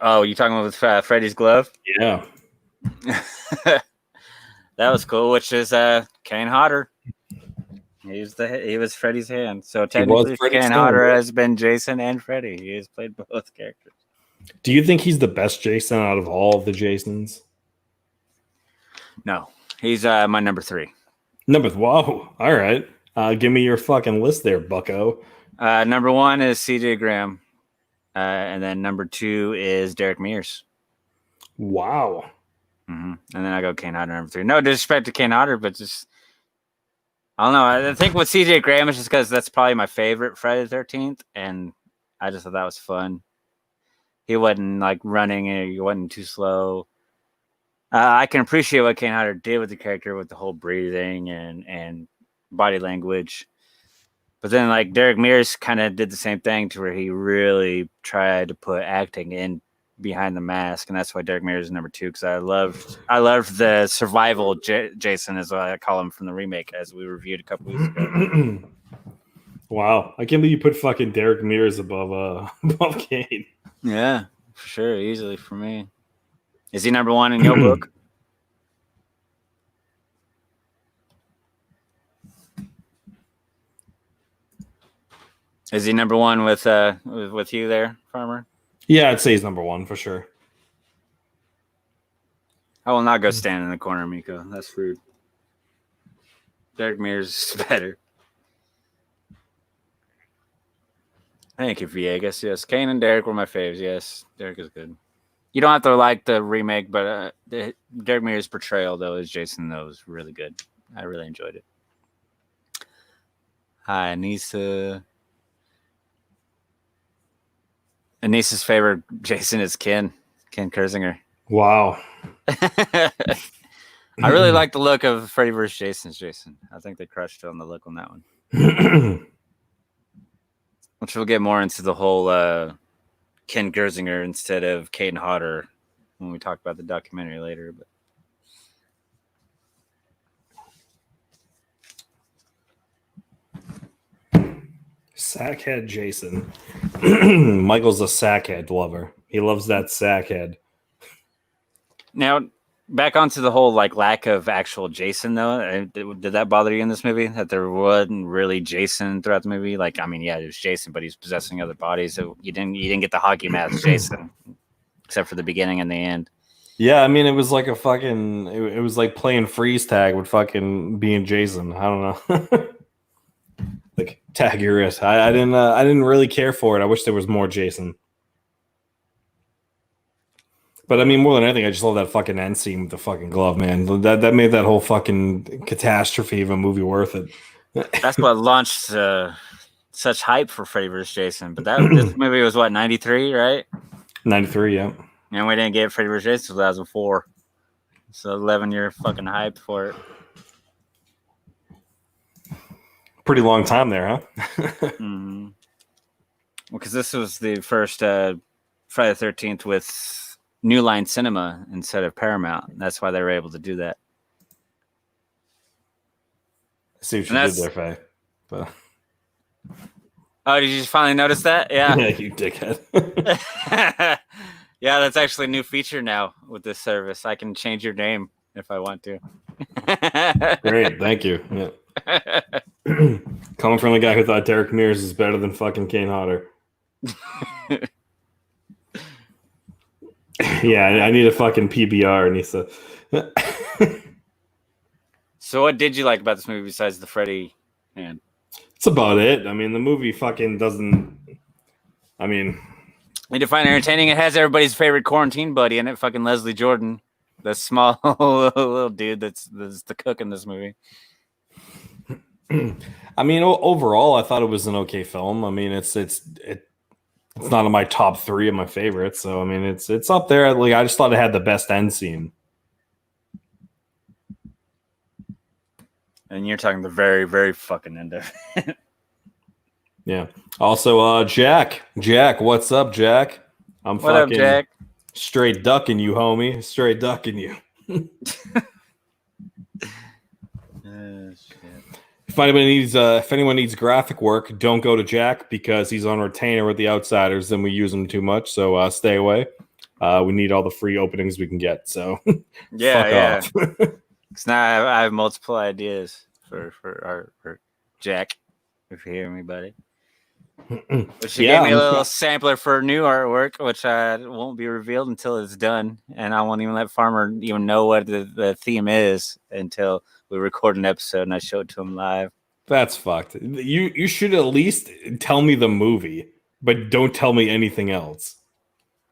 Oh, you talking about Freddy's glove? Yeah. That was cool, which is Kane Hodder. He was Freddy's hand. So technically Kane Hodder has been Jason and Freddy. He has played both characters. Do you think he's the best Jason out of all of the Jasons? No. He's my number 3. Whoa. All right. Give me your fucking list there, bucko. Number 1 is CJ Graham. And then number 2 is Derek Mears. Wow. Mm-hmm. And then I go Kane Hodder number 3. No disrespect to Kane Hodder, but just I don't know. I think with CJ Graham is just because that's probably my favorite Friday the 13th, and I just thought that was fun. He wasn't like running, and he wasn't too slow. I can appreciate what Kane Hodder did with the character, with the whole breathing and body language. But then, like, Derek Mears kind of did the same thing, to where he really tried to put acting in behind the mask, and that's why Derek Mears is number 2, because I loved the survival Jason, as I call him, from the remake, as we reviewed a couple weeks ago. Wow, I can't believe you put fucking Derek Mears above Kane. Yeah, for sure, easily for me. Is he number 1 in your book? Is he number 1 with you there, Farmer? Yeah, I'd say he's number 1 for sure. I will not go stand in the corner, Miko. That's rude. Derek Mears is better. Thank you, Viegas. Yes, Kane and Derek were my faves. Yes, Derek is good. You don't have to like the remake, but Derek Mears' portrayal, though, as Jason, though, was really good. I really enjoyed it. Hi, Anissa. Anissa's favorite Jason is Ken Kersinger. Wow. I really like the look of Freddy vs. Jason's Jason. I think they crushed it on the look on that one. Which we'll get more into the whole Ken Kersinger instead of Kane Hodder when we talk about the documentary later. But Sackhead Jason. Michael's a sackhead lover. He loves that sackhead. Now, back onto the whole like lack of actual Jason, though. Did that bother you in this movie? That there wasn't really Jason throughout the movie? Like, I mean, yeah, it was Jason, but he's possessing other bodies. So you didn't get the hockey mask Jason, except for the beginning and the end. Yeah, I mean, it was like a fucking. It was like playing freeze tag with fucking being Jason. I don't know. Like, tag your wrist. I didn't really care for it. I wish there was more Jason. But I mean, more than anything, I just love that fucking end scene with the fucking glove, man. That made that whole fucking catastrophe of a movie worth it. That's what launched such hype for Freddy vs. Jason. But this movie was what, 93, right? 93, yeah. And we didn't get Freddy vs. Jason until 2004. So 11-year fucking hype for it. Pretty long time there, huh? Mm-hmm. because this was the first Friday the 13th with New Line Cinema instead of Paramount. That's why they were able to do that. See what you did there, Faye. But... Oh, did you just finally notice that? Yeah. Yeah, you dickhead. Yeah, that's actually a new feature now with this service. I can change your name if I want to. Great, thank you. Yeah. Coming from the guy who thought Derek Mears is better than fucking Kane Hodder. Yeah, I need a fucking PBR, and he said. So, what did you like about this movie besides the Freddy hand? That's about it. I mean, the movie fucking doesn't. I mean, you define entertaining. It has everybody's favorite quarantine buddy in it, fucking Leslie Jordan, the small little dude that's the cook in this movie. I mean, overall, I thought it was an okay film. I mean, it's not in my top 3 of my favorites, so I mean, it's up there. Like, I just thought it had the best end scene. And you're talking the very, very fucking end of it. Yeah. Also, Jack, what's up, Jack? I'm what fucking up, Jack? Straight ducking you, homie. Straight ducking you. Shit. If anyone needs graphic work, don't go to Jack because he's on retainer with the Outsiders, and we use him too much. So stay away. We need all the free openings we can get. So yeah, fuck yeah. off. Because now I have multiple ideas for Jack. If you hear me, buddy. She gave me a little sampler for new artwork, which won't be revealed until it's done, and I won't even let Farmer even know what the theme is until we record an episode and I show it to him live. That's fucked. You should at least tell me the movie, but don't tell me anything else.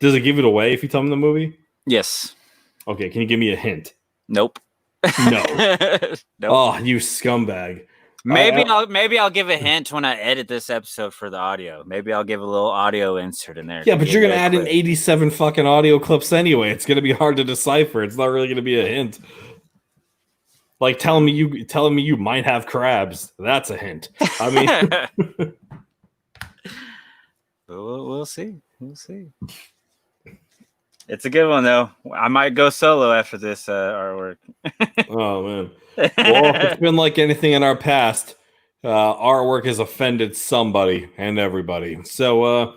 Does it give it away if you tell me the movie? Yes. Okay, can you give me a hint? Nope. No. Nope. Oh, you scumbag. Maybe I'll give a hint when I edit this episode for the audio. Maybe I'll give a little audio insert in there. Yeah, but you're gonna add in 87 fucking audio clips anyway. It's gonna be hard to decipher. It's not really gonna be a hint. Like telling me you might have crabs. That's a hint. I mean, we'll see. We'll see. It's a good one though. I might go solo after this artwork. Oh man. Well, if it's been like anything in our past, artwork has offended somebody and everybody. So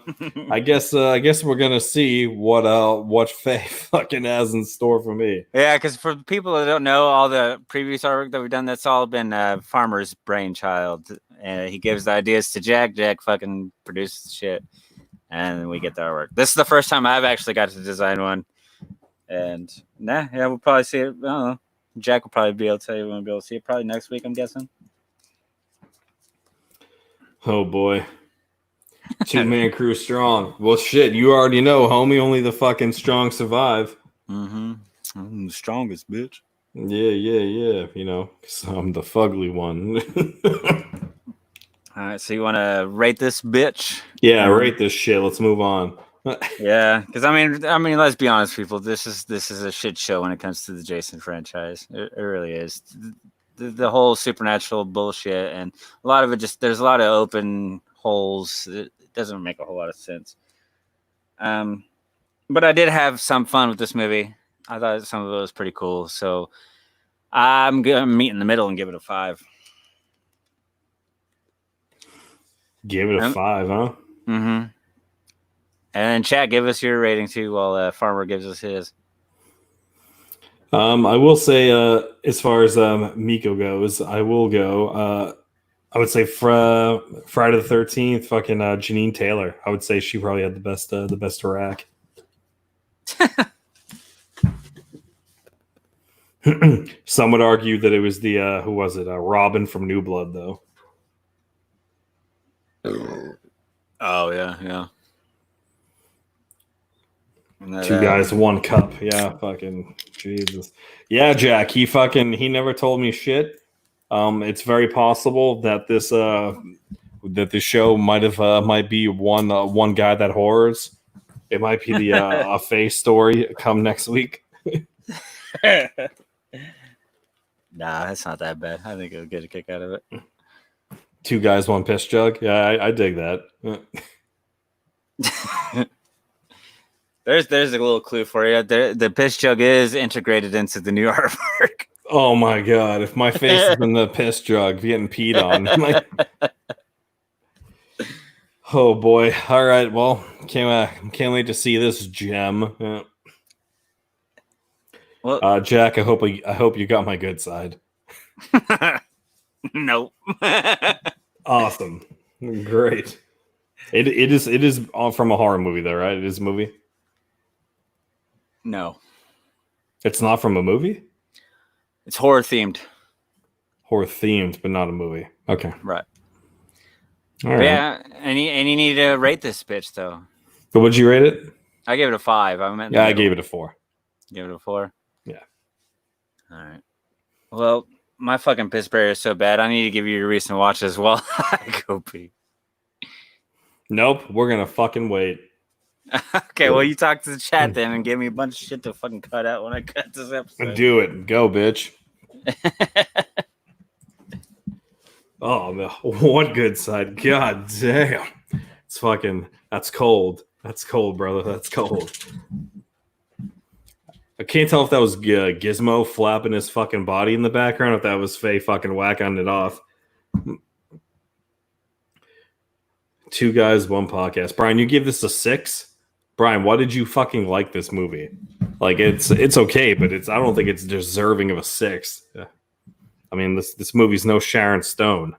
I guess we're gonna see what Faye fucking has in store for me. Yeah, because for people that don't know, all the previous artwork that we've done, that's all been Farmer's brainchild. And he gives the ideas to Jack. Jack fucking produces shit, and we get the artwork. This is the first time I've actually got to design one. And we'll probably see it. I don't know. Jack will probably be able to tell you when we'll be able to see it. Probably next week, I'm guessing. Oh boy. 2-man crew strong. Well, shit, you already know, homie. Only the fucking strong survive. Mm-hmm. I'm the strongest, bitch. Yeah. You know, 'cause I'm the fugly one. All right, so you want to rate this bitch? Yeah, rate this shit. Let's move on. Yeah, because I mean, let's be honest, people. This is a shit show when it comes to the Jason franchise. It really is. The whole supernatural bullshit, and a lot of it there's a lot of open holes. It doesn't make a whole lot of sense. But I did have some fun with this movie. I thought some of it was pretty cool. So I'm gonna meet in the middle and give it a 5. Give it a 5, huh? Mm-hmm. And chat, give us your rating too while Farmer gives us his. I will say, as far as Miko goes, I will go. I would say Friday the 13th, fucking Janine Taylor. I would say she probably had the best rack. Some would argue that it was the who was it? Robin from New Blood, though. Oh yeah. Two guys, one cup. Yeah, fucking Jesus. Yeah, Jack. He never told me shit. It's very possible that this show might be one guy that horrors. It might be the a Faye story come next week. Nah, that's not that bad. I think it'll get a kick out of it. 2 guys, 1 piss jug. Yeah, I dig that. There's a little clue for you. The piss jug is integrated into the new artwork. Oh my god! If my face is in the piss jug getting peed on, oh boy! All right, well, can't wait to see this gem. Well, Jack, I hope you got my good side. nope. Awesome, great. It is from a horror movie, though, right? It is a movie. No, it's not from a movie. It's horror themed. Horror themed, but not a movie. Okay, right. All right. Yeah, and you need to rate this bitch though. But would you rate it? I gave it a 5. I gave it a 4. Give it a 4. Yeah. All right. Well, my fucking piss barrier is so bad. I need to give you your recent watch as well. Go pee. Nope, we're gonna fucking wait. Okay, well, you talk to the chat then and give me a bunch of shit to fucking cut out when I cut this episode. Do it. Go, bitch. Oh, no. What good side. God damn. It's fucking, that's cold. That's cold, brother. That's cold. I can't tell if that was Gizmo flapping his fucking body in the background, or if that was Faye fucking whacking it off. 2 guys, 1 podcast. Brian, you give this a 6? Brian, why did you fucking like this movie? Like, it's okay, but I don't think it's deserving of a 6. I mean, this movie's no Sharon Stone.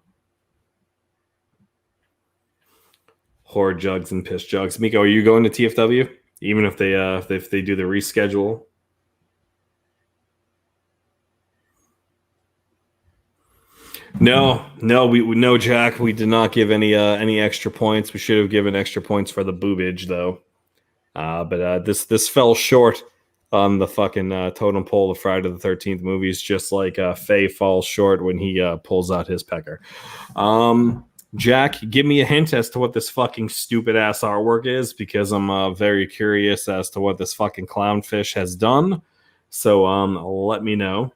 Horror jugs and piss jugs. Miko, are you going to TFW? Even if they do the reschedule? No, Jack. We did not give any extra points. We should have given extra points for the boobage, though. But this fell short on the fucking totem pole of Friday the 13th movies, just like Faye falls short when he pulls out his pecker. Jack, give me a hint as to what this fucking stupid ass artwork is, because I'm very curious as to what this fucking clownfish has done. So let me know.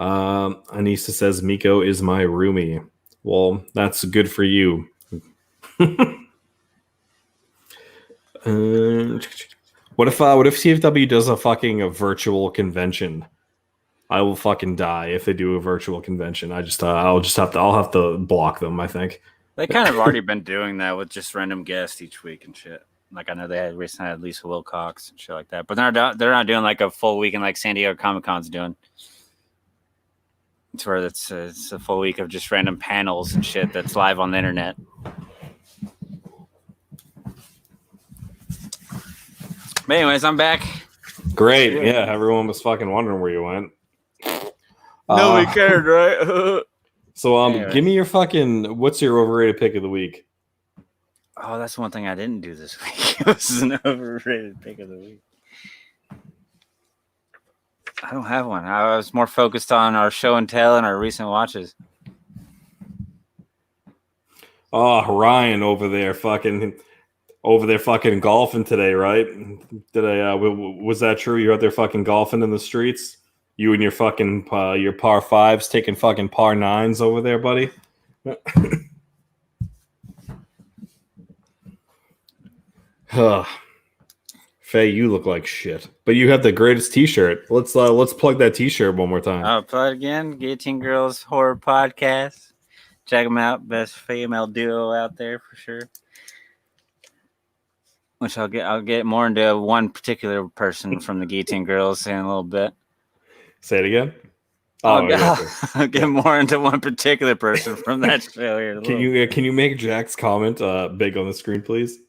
Anissa says Miko is my roomie. Well, that's good for you. What if CFW does a virtual convention? I will fucking die if they do a virtual convention. I'll have to block them, I think. They kind of already been doing that with just random guests each week and shit. Like, I know they recently had Lisa Wilcox and shit like that, but they're not doing like a full weekend like San Diego Comic-Con's doing. It's where it's a full week of just random panels and shit that's live on the internet. But anyways, I'm back. Great. Yeah, everyone was fucking wondering where you went. Nobody cared, right? So give me your fucking, what's your overrated pick of the week? Oh, that's one thing I didn't do this week. It was an overrated pick of the week. I don't have one. I was more focused on our show and tell and our recent watches. Oh, Ryan over there fucking golfing today, right? Was that true? You're out there fucking golfing in the streets? You and your fucking your par 5s taking fucking par 9s over there, buddy? Faye, you look like shit. But you have the greatest t-shirt. Let's plug that t-shirt one more time. I'll plug it again. Guillotine Girls Horror Podcast. Check them out. Best female duo out there for sure. Which I'll get more into one particular person from the Guillotine Girls in a little bit. Say it again. I'll get more into one particular person from that show here. Can you make Jack's comment big on the screen, please?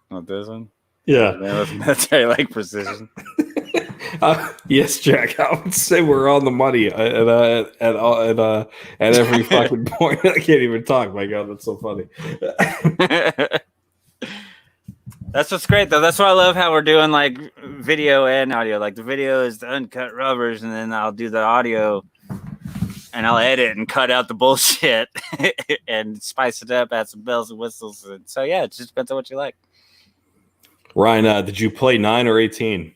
What, this one? Yeah. That's very like precision. Yes, Jack. I would say we're on the money at every fucking point. I can't even talk. My God, that's so funny. That's what's great, though. That's why I love how we're doing like video and audio. Like the video is the uncut rubbers, and then I'll do the audio, and I'll edit and cut out the bullshit and spice it up, add some bells and whistles. And so yeah, it just depends on what you like. Ryan, did you play 9 or 18?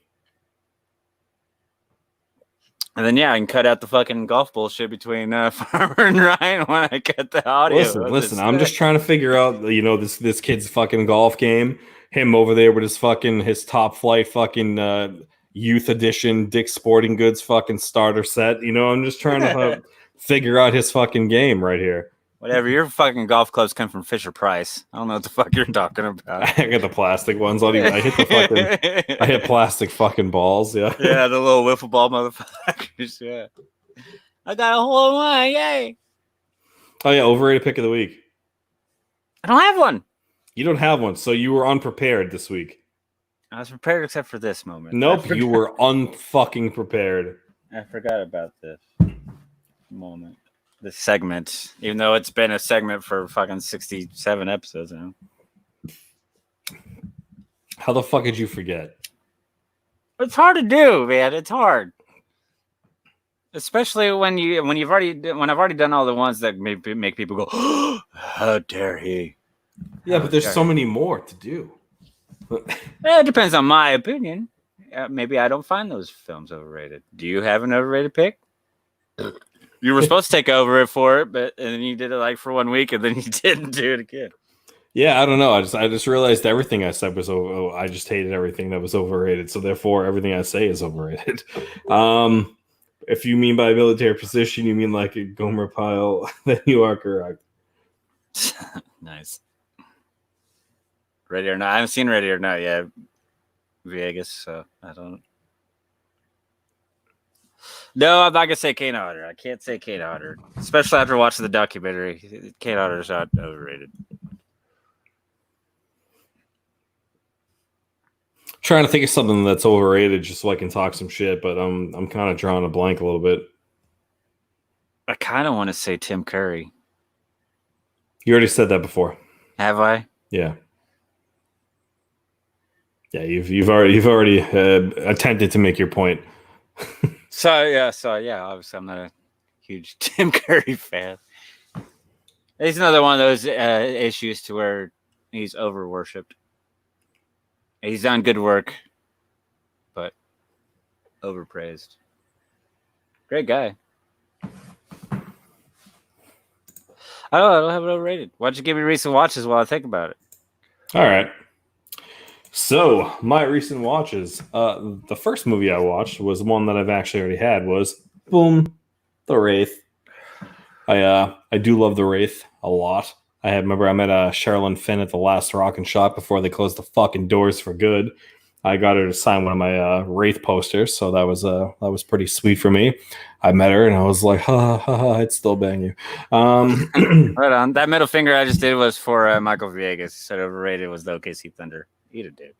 And then I can cut out the fucking golf bullshit between Farmer and Ryan when I cut the audio. Listen. I'm just trying to figure out, this kid's fucking golf game. Him over there with his Top Flight fucking youth edition Dick's Sporting Goods fucking starter set. I'm just trying to figure out his fucking game right here. Whatever, your fucking golf clubs come from Fisher Price. I don't know what the fuck you're talking about. I got the plastic ones. I hit plastic fucking balls. Yeah. Yeah, the little wiffle ball motherfuckers. Yeah. I got a hole in one. Yay. Oh yeah, overrated pick of the week. I don't have one. You don't have one, so you were unprepared this week. I was prepared except for this moment. Nope, you were unfucking prepared. I forgot about this moment. This segment, even though it's been a segment for fucking 67 episodes now. How the fuck did you forget? It's hard to do, man. It's hard, especially when I've already done all the ones that make people go, "How dare he?" Yeah, but there's so many more to do. It depends on my opinion. Maybe I don't find those films overrated. Do you have an overrated pick? You were supposed to take over it for it, and then you did it like for 1 week, and then you didn't do it again. Yeah, I don't know. I just realized everything I said was I just hated everything that was overrated. So therefore, everything I say is overrated. If you mean by military position, you mean like a Gomer Pyle, then you are correct. Nice. Ready or Not? I haven't seen Ready or Not yet. Vegas, so I don't. No, I'm not gonna say Kane Hodder. I can't say Kane Hodder, especially after watching the documentary. Kane Hodder is not overrated. Trying to think of something that's overrated just so I can talk some shit, but I'm kind of drawing a blank a little bit. I kind of want to say Tim Curry. You already said that before. Have I? Yeah. Yeah, you've already attempted to make your point. So yeah, obviously I'm not a huge Tim Curry fan. He's another one of those issues to where he's over worshipped. He's done good work, but overpraised. Great guy. I don't have it overrated. Why don't you give me recent watches while I think about it? All right. So my recent watches, the first movie I watched was one that I've actually already had. Was boom, The Wraith. I do love The Wraith a lot. I met Sherilyn Finn at the last Rock and Shop before they closed the fucking doors for good. I got her to sign one of my Wraith posters, so that was pretty sweet for me. I met her and I was like, ha ha ha, I'd still bang you. Right on. That middle finger I just did was for Michael Viegas. He said overrated was the OKC Thunder. Eat a dick.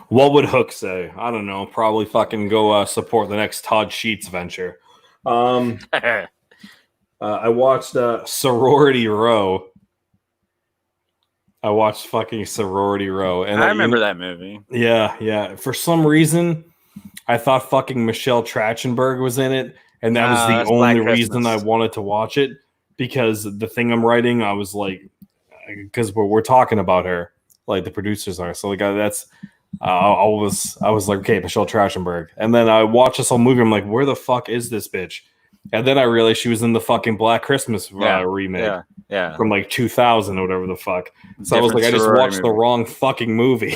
What would Hook say? I don't know. Probably fucking go support the next Todd Sheets venture. I watched Sorority Row. I watched fucking Sorority Row, and I remember that movie. Yeah. For some reason, I thought fucking Michelle Trachtenberg was in it, and that was the only reason I wanted to watch it. Because the thing I'm writing, I was like, because we're talking about her, like the producers are. So like that's, I was like, okay, Michelle Trachtenberg, and then I watched this whole movie. I'm like, where the fuck is this bitch? And then I realized she was in the fucking Black Christmas remake, from like 2000 or whatever the fuck. So I was like, I just watched the wrong fucking movie.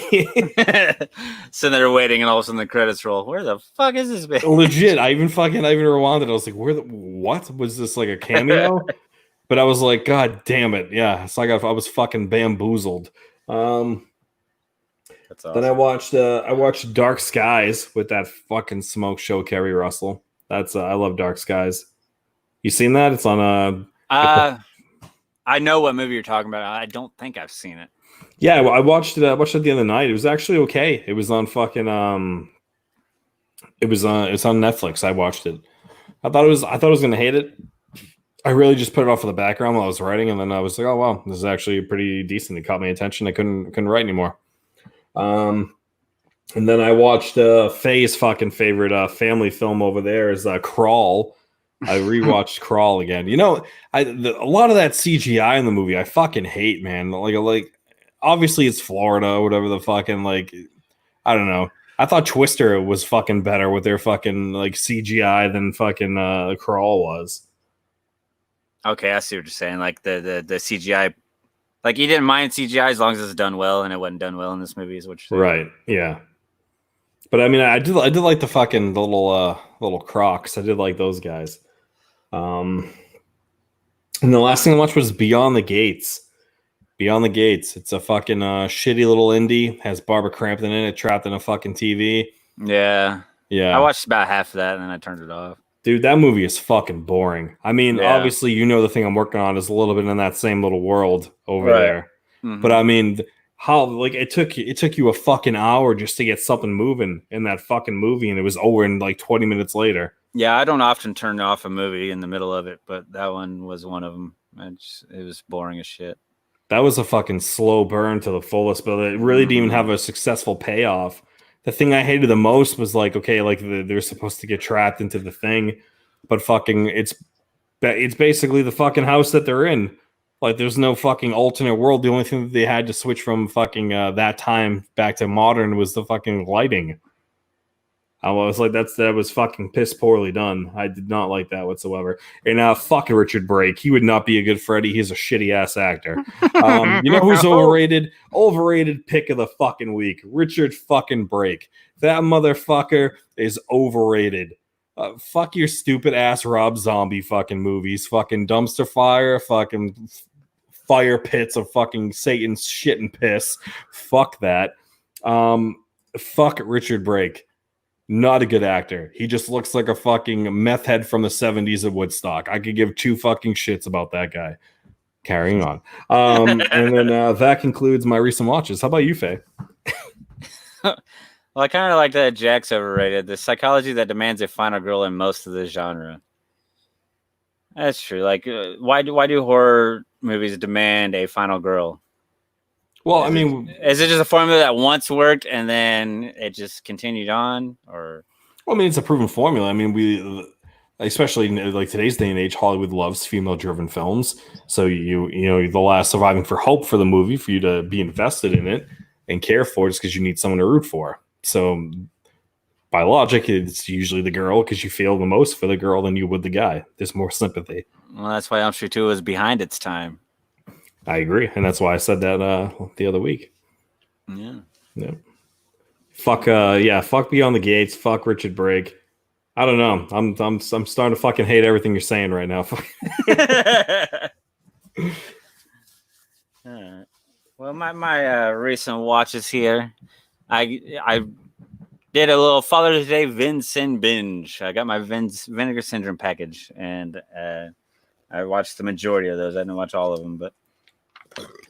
Sitting there waiting, and all of a sudden the credits roll. Where the fuck is this bitch? Legit, I even rewinded. I was like, what was this, like a cameo? But I was like, God damn it, yeah. It's like I was fucking bamboozled. That's awesome. Then I watched Dark Skies with that fucking smoke show, Kerry Russell. I love Dark Skies. You seen that? It's on I know what movie you're talking about. I don't think I've seen it. Yeah, I watched it. I watched it the other night. It was actually okay. It was on fucking it's on Netflix. I watched it. I thought I was gonna hate it. I really just put it off in the background while I was writing, and then I was like, oh wow, this is actually pretty decent. It caught my attention. I couldn't write anymore. And then I watched Faye's fucking favorite family film over there is Crawl. I rewatched Crawl again. A lot of that CGI in the movie I fucking hate, man. Like obviously it's Florida, whatever the fucking, like, I don't know. I thought Twister was fucking better with their fucking like CGI than fucking Crawl was. Okay, I see what you're saying. Like the CGI, like you didn't mind CGI as long as it's done well, and it wasn't done well in this movie. Is what you're saying? Right. Yeah. But I mean, I did like the fucking little Crocs. I did like those guys. Um, and the last thing I watched was Beyond the Gates. Beyond the Gates. It's a fucking shitty little indie. Has Barbara Crampton in it, trapped in a fucking TV. Yeah. Yeah. I watched about half of that and then I turned it off. Dude, that movie is fucking boring. I mean, Yeah. obviously, the thing I'm working on is a little bit in that same little world over Right. there. Mhm. But I mean, how like it took you a fucking hour just to get something moving in that fucking movie, and it was over in like 20 minutes later. Yeah, I don't often turn off a movie in the middle of it, but that one was one of them. It was boring as shit. That was a fucking slow burn to the fullest, but it really didn't even have a successful payoff. The thing I hated the most was like, okay, like they're supposed to get trapped into the thing, but fucking it's basically the fucking house that they're in. Like, there's no fucking alternate world. The only thing that they had to switch from fucking that time back to modern was the fucking lighting. I was like, that was fucking piss poorly done. I did not like that whatsoever. And fuck Richard Brake. He would not be a good Freddy. He's a shitty ass actor. You know who's overrated? Overrated pick of the fucking week. Richard fucking Brake. That motherfucker is overrated. Fuck your stupid ass Rob Zombie fucking movies. Fucking dumpster fire. Fucking fire pits of fucking Satan's shit and piss. Fuck that. Fuck Richard Brake. Not a good actor. He just looks like a fucking meth head from the 70s at Woodstock. I could give two fucking shits about that guy. Carrying on. And then that concludes my recent watches. How about you, Faye? Well, I kind of like that Jack's overrated. The psychology that demands a final girl in most of the genre. That's true. Like, why do horror movies demand a final girl? Well, is it just a formula that once worked and then it just continued on, or? Well, I mean, it's a proven formula. I mean, we, especially in like today's day and age, Hollywood loves female-driven films. So you know, the last surviving for hope for the movie for you to be invested in it and care for it is because you need someone to root for. So by logic, it's usually the girl because you feel the most for the girl than you would the guy. There's more sympathy. Well, that's why Elm Street 2 was behind its time. I agree, and that's why I said that the other week. Yeah. Fuck Beyond the Gates. Fuck Richard Brake. I don't know. I'm starting to fucking hate everything you're saying right now. Well, my recent watches here, I did a little Father's Day Vincent binge. I got my Vinegar Syndrome package, and I watched the majority of those. I didn't watch all of them, but.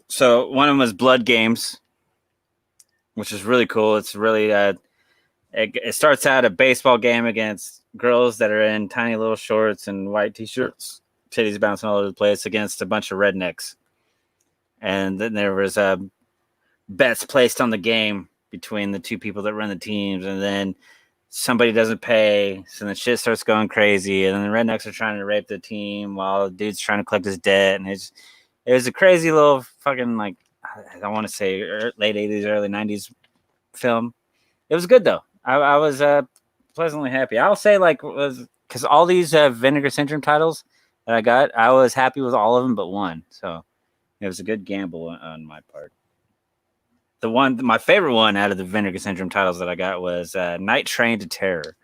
So one of them was Blood Games, which is really cool. It's really it starts out a baseball game against girls that are in tiny little shorts and white t-shirts, titties bouncing all over the place against a bunch of rednecks. And then there was bets placed on the game between the two people that run the teams, and then somebody doesn't pay, so then shit starts going crazy, and then the rednecks are trying to rape the team while the dude's trying to collect his debt, and it was a crazy little fucking, like, I want to say late 80s, early 90s film. It was good, though. I was pleasantly happy. I'll say, like, because all these Vinegar Syndrome titles that I got, I was happy with all of them but one. So it was a good gamble on my part. My favorite one out of the Vinegar Syndrome titles that I got was Night Train to Terror.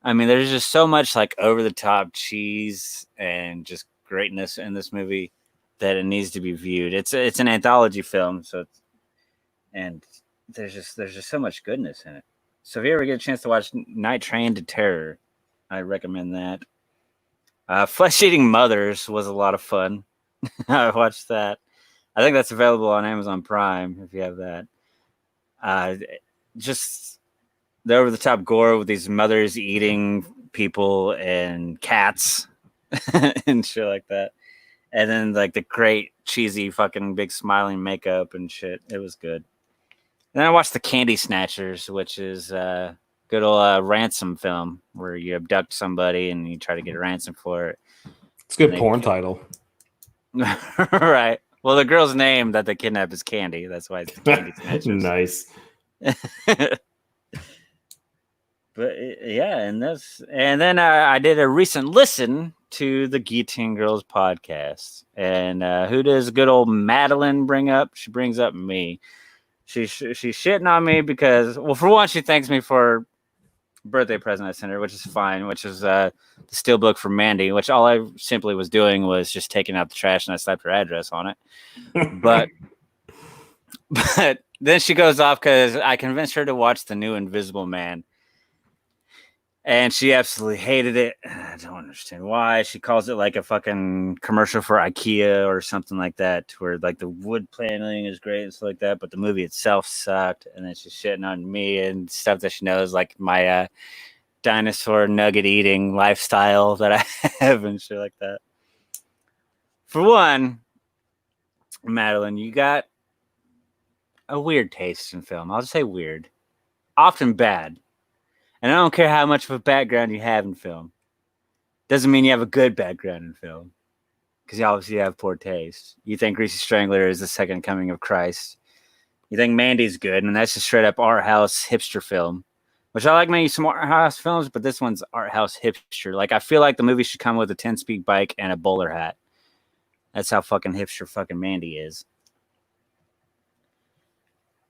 I mean, there's just so much, like, over-the-top cheese and just greatness in this movie that it needs to be viewed. It's an anthology film, and there's just so much goodness in it. So if you ever get a chance to watch Night Train to Terror, I recommend that. Flesh Eating Mothers was a lot of fun. I watched that. I think that's available on Amazon Prime if you have that. Just the over the top gore with these mothers eating people and cats and shit like that. And then, like, the great cheesy fucking big smiling makeup and shit. It was good. And then I watched The Candy Snatchers, which is a good old ransom film where you abduct somebody and you try to get a ransom for it. It's a good porn title. Right. Well, the girl's name that they kidnap is Candy. That's why it's The Candy Snatchers. Nice. But yeah, and then I did a recent listen to the Guillotine Girls podcast, and who does good old Madeline bring up? She brings up me. She's shitting on me because, well, for one, she thanks me for birthday present I sent her, which is fine, which is the steelbook for Mandy, which all I simply was doing was just taking out the trash and I slapped her address on it. But then she goes off because I convinced her to watch the new Invisible Man. And she absolutely hated it. I don't understand why. She calls it like a fucking commercial for IKEA or something like that, where like the wood paneling is great and stuff like that, but the movie itself sucked. And then she's shitting on me and stuff that she knows, like my dinosaur nugget eating lifestyle that I have and shit like that. For one, Madeline, you got a weird taste in film. I'll just say weird. Often bad. And I don't care how much of a background you have in film. Doesn't mean you have a good background in film. Because you obviously have poor taste. You think Greasy Strangler is the second coming of Christ. You think Mandy's good, and that's just straight up art house hipster film. Which I like maybe some art house films, but this one's art house hipster. Like, I feel like the movie should come with a 10-speed bike and a bowler hat. That's how fucking hipster fucking Mandy is.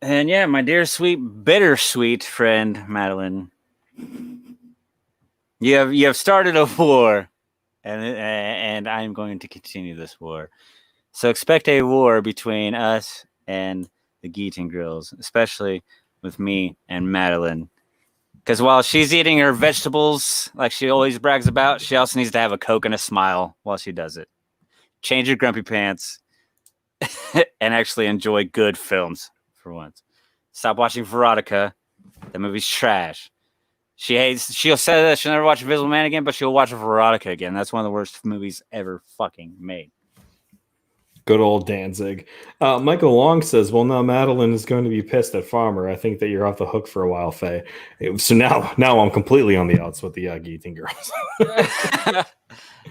And yeah, my dear sweet, bittersweet friend, Madeline. You have started a war, and I am going to continue this war. So expect a war between us and the Guillotine Girls, especially with me and Madeline. Because while she's eating her vegetables like she always brags about, she also needs to have a Coke and a smile while she does it. Change your grumpy pants and actually enjoy good films for once. Stop watching Veronica. That movie's trash. She'll say that she'll never watch Invisible Man again, but she'll watch Veronica again. That's one of the worst movies ever fucking made. Good old Danzig. Michael Long says, well, now Madeline is going to be pissed at Farmer. I think that you're off the hook for a while, Faye. So now I'm completely on the outs with the Guillotine Girls.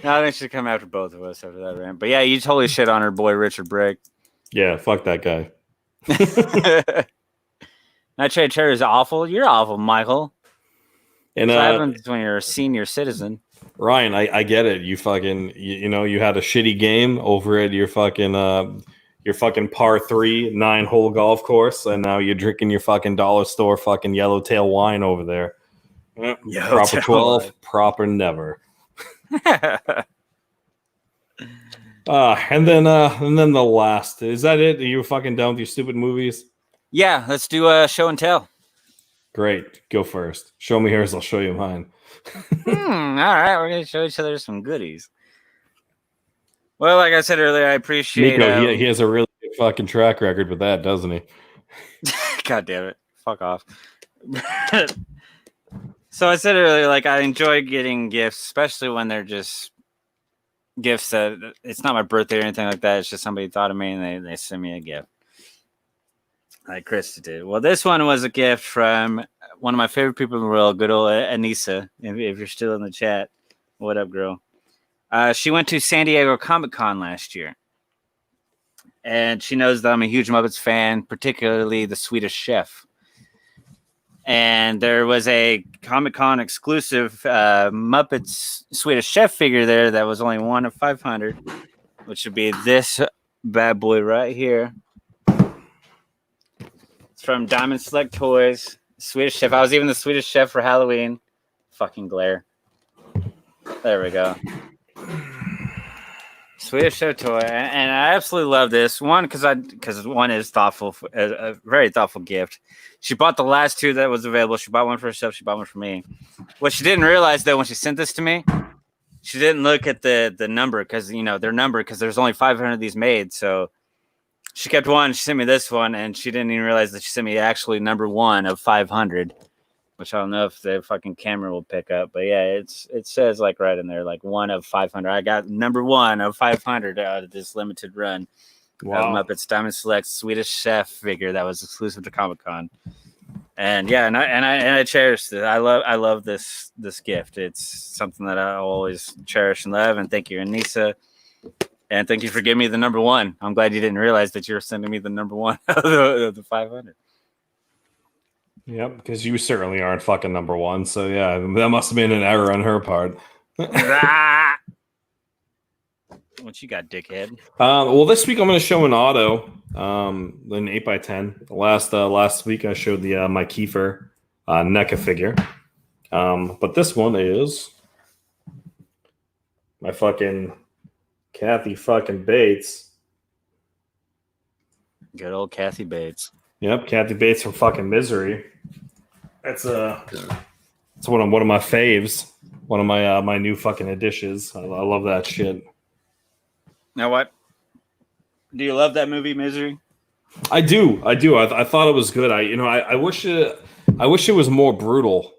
Now I think she'd come after both of us after that rant. But yeah, you totally shit on her boy, Richard Brake. Yeah, fuck that guy. Nightshade Cherry is awful. You're awful, Michael. And what happens when you're a senior citizen? Ryan, I get it. You fucking you had a shitty game over at your fucking par 3 9-hole golf course, and now you're drinking your fucking dollar store fucking yellowtail wine over there. Proper 12, wine. Proper never. And then the last. Is that it? Are you fucking done with your stupid movies? Yeah, let's do a show and tell. Great. Go first. Show me yours, I'll show you mine. All right, we're going to show each other some goodies. Well, like I said earlier, I appreciate... Nico, he has a really good fucking track record with that, doesn't he? God damn it. Fuck off. So I said earlier, like, I enjoy getting gifts, especially when they're just gifts that... It's not my birthday or anything like that. It's just somebody thought of me and they sent me a gift. Like Krista did. Well, this one was a gift from one of my favorite people in the world, good old Anissa. If you're still in the chat, what up, girl? She went to San Diego Comic-Con last year. And she knows that I'm a huge Muppets fan, particularly the Swedish Chef. And there was a Comic-Con exclusive Muppets Swedish Chef figure there that was only one of 500, which would be this bad boy right here. From Diamond Select Toys, Swedish Chef. I was even the Swedish Chef for Halloween. Fucking glare. There we go. Swedish Chef toy, and I absolutely love this one because one is thoughtful, a very thoughtful gift. She bought the last two that was available. She bought one for herself. She bought one for me. What she didn't realize though when she sent this to me, she didn't look at the number because they're numbered because there's only 500 of these made. So. She kept one. She sent me this one, and she didn't even realize that she sent me actually number 1 of 500, which I don't know if the fucking camera will pick up. But yeah, it says like right in there, like 1 of 500. I got number 1 of 500 out of this limited run. Wow. Muppets Diamond Select Swedish Chef figure that was exclusive to Comic-Con. And yeah, and I cherish it. I love this gift. It's something that I always cherish and love. And thank you, Anissa. And thank you for giving me the number 1. I'm glad you didn't realize that you were sending me the number 1 of the 500. Yep, because you certainly aren't fucking number one. So yeah, that must have been an error on her part. Ah! What you got, dickhead? Well, this week I'm going to show an auto, an 8x10. Last week I showed the my Kiefer NECA figure, but this one is my fucking Kathy fucking Bates. Good old Kathy Bates. Yep, Kathy Bates from fucking Misery. It's one of my faves. One of my my new fucking additions. I love that shit. Now what? Do you love that movie, Misery? I do. I thought it was good. I wish it was more brutal.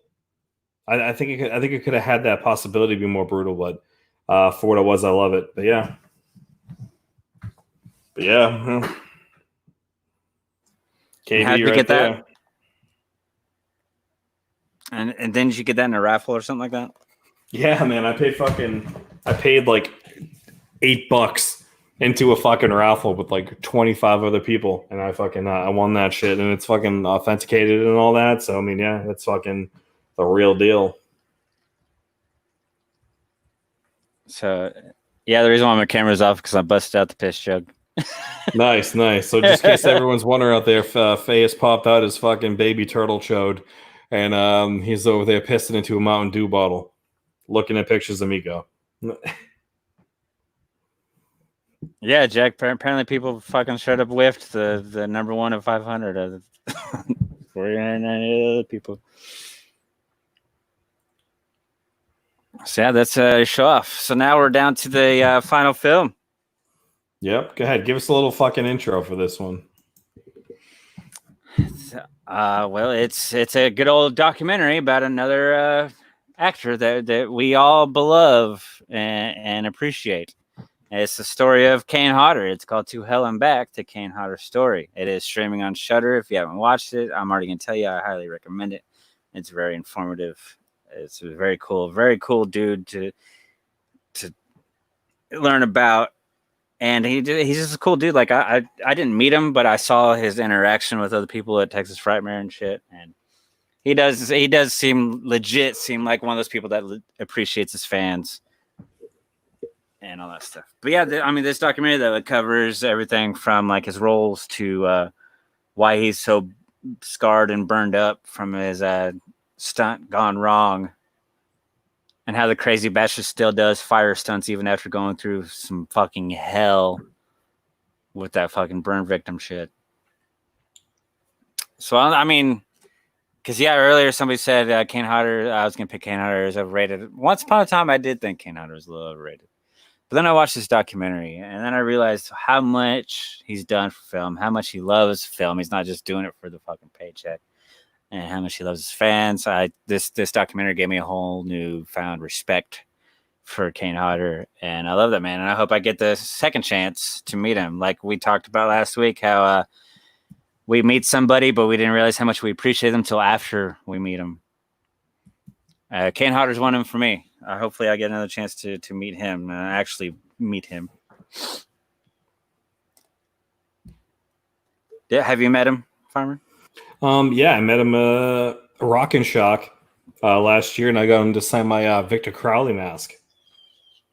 I think it could have had that possibility to be more brutal, but for what it was, I love it. But yeah. KB How'd you right get there. that? And then did you get that in a raffle or something like that? Yeah, man. I paid like $8 into a fucking raffle with like 25 other people, and I won that shit, and it's fucking authenticated and all that. So I mean, yeah, that's fucking the real deal. So yeah, the reason why my camera's off because I busted out the piss jug. Nice. So just in case everyone's wondering out there, Faye has popped out his fucking baby turtle chode, and he's over there pissing into a Mountain Dew bottle, looking at pictures of Miko. Yeah, Jack. Apparently, people fucking showed up whiffed the number one of 500 of 490 other people. So yeah, that's a show off. So now we're down to the final film. Yep. Go ahead. Give us a little fucking intro for this one. Well, it's a good old documentary about another actor that we all love and appreciate. It's the story of Kane Hodder. It's called To Hell and Back, the Kane Hodder story. It is streaming on Shudder. If you haven't watched it, I'm already going to tell you, I highly recommend it. It's very informative. It's a very cool dude to learn about. And he's just a cool dude. Like I didn't meet him, but I saw his interaction with other people at Texas Frightmare and shit. And he does seem like one of those people that appreciates his fans and all that stuff. But yeah, this documentary though, it covers everything from like his roles to why he's so scarred and burned up from his stunt gone wrong, and how the crazy bastard still does fire stunts even after going through some fucking hell with that fucking burn victim shit. So I mean, because yeah, earlier somebody said Kane Hodder. I was gonna pick Kane Hodder as overrated. Once upon a time, I did think Kane Hodder was a little overrated. But then I watched this documentary, and then I realized how much he's done for film, how much he loves film. He's not just doing it for the fucking paycheck, and how much he loves his fans. This documentary gave me a whole new found respect for Kane Hodder, and I love that man. And I hope I get the second chance to meet him, like we talked about last week. How we meet somebody, but we didn't realize how much we appreciate them till after we meet them. Kane Hodder's one of them for me. Hopefully I get another chance to meet him, actually meet him. Yeah, have you met him, Farmer? Yeah, I met him Rock and Shock last year, and I got him to sign my Victor Crowley mask.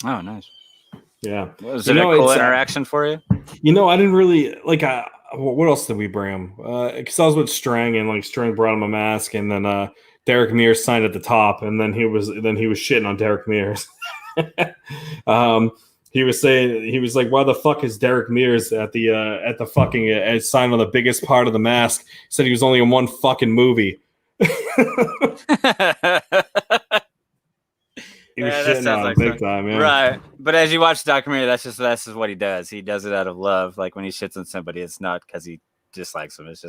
Oh, nice. Yeah. Was it a cool interaction for you? I didn't really like. What else did we bring him? Because I was with Strang, and like Strang brought him a mask, and then Derek Mears signed at the top, and then he was shitting on Derek Mears. He was like, why the fuck is Derek Mears at the fucking sign on the biggest part of the mask? He said he was only in one fucking movie. He was shitting on him big time, yeah. Right. But as you watch the documentary, that's just what he does. He does it out of love. Like when he shits on somebody, it's not because he dislikes them. That's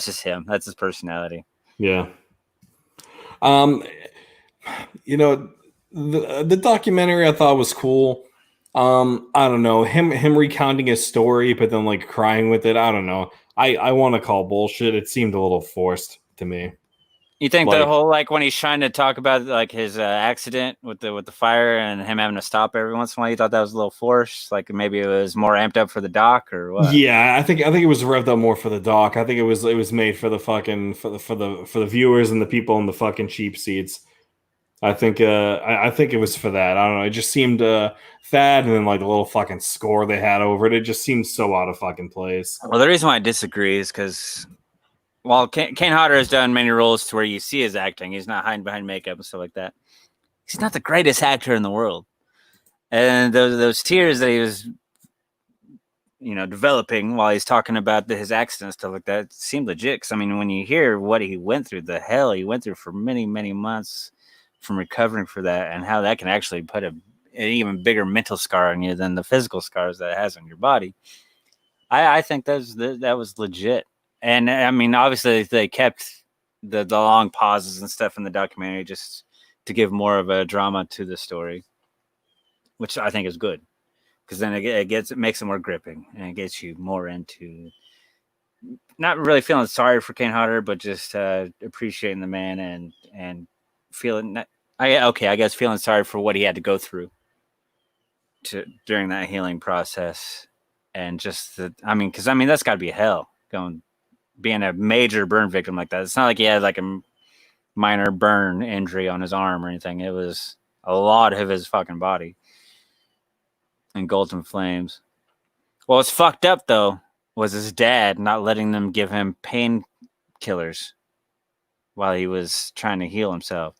just him. That's his personality. Yeah. The documentary I thought was cool. I don't know, him recounting his story, but then like crying with it. I don't know. I want to call bullshit. It seemed a little forced to me. You think the Like, whole like when he's trying to talk about like his accident with the fire and him having to stop every once in a while, you thought that was a little forced? Like maybe it was more amped up for the doc or what? yeah, I think it was revved up more for the doc. I think it was made for the fucking for the viewers and the people in the fucking cheap seats. I think it was for that. I don't know. It just seemed fad, and then like the little fucking score they had over it. It just seemed so out of fucking place. Well, the reason why I disagree is because while Kane Hodder has done many roles to where you see his acting, he's not hiding behind makeup and stuff like that. He's not the greatest actor in the world, and those tears that he was, developing while he's talking about his accident and stuff like that seemed legit. Because I mean, when you hear what he went through, the hell he went through for many, many months from recovering for that, and how that can actually put an even bigger mental scar on you than the physical scars that it has on your body. I think that was legit. And I mean, obviously they kept the long pauses and stuff in the documentary just to give more of a drama to the story, which I think is good because then it makes it more gripping and it gets you more into not really feeling sorry for Kane Hodder, but just appreciating the man and feeling I guess feeling sorry for what he had to go through during that healing process, and just because that's got to be hell being a major burn victim like that. It's not like he had like a minor burn injury on his arm or anything. It was a lot of his fucking body engulfed in flames. Well, what's fucked up though was his dad not letting them give him painkillers while he was trying to heal himself.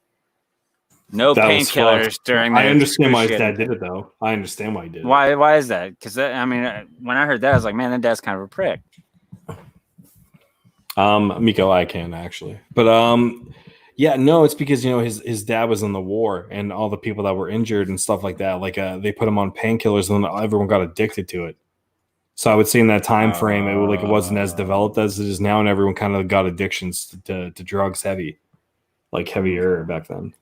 No That was fucked. painkillers during I the understand why his dad excruciating. did it though. I understand why he did it. Why is that? Because when I heard that, I was like, man, that dad's kind of a prick. Miko, I can actually, but yeah, no, it's because his dad was in the war and all the people that were injured and stuff like that. Like they put him on painkillers and then everyone got addicted to it. So I would say in that time frame, it wasn't as developed as it is now, and everyone kind of got addictions to drugs heavier back then.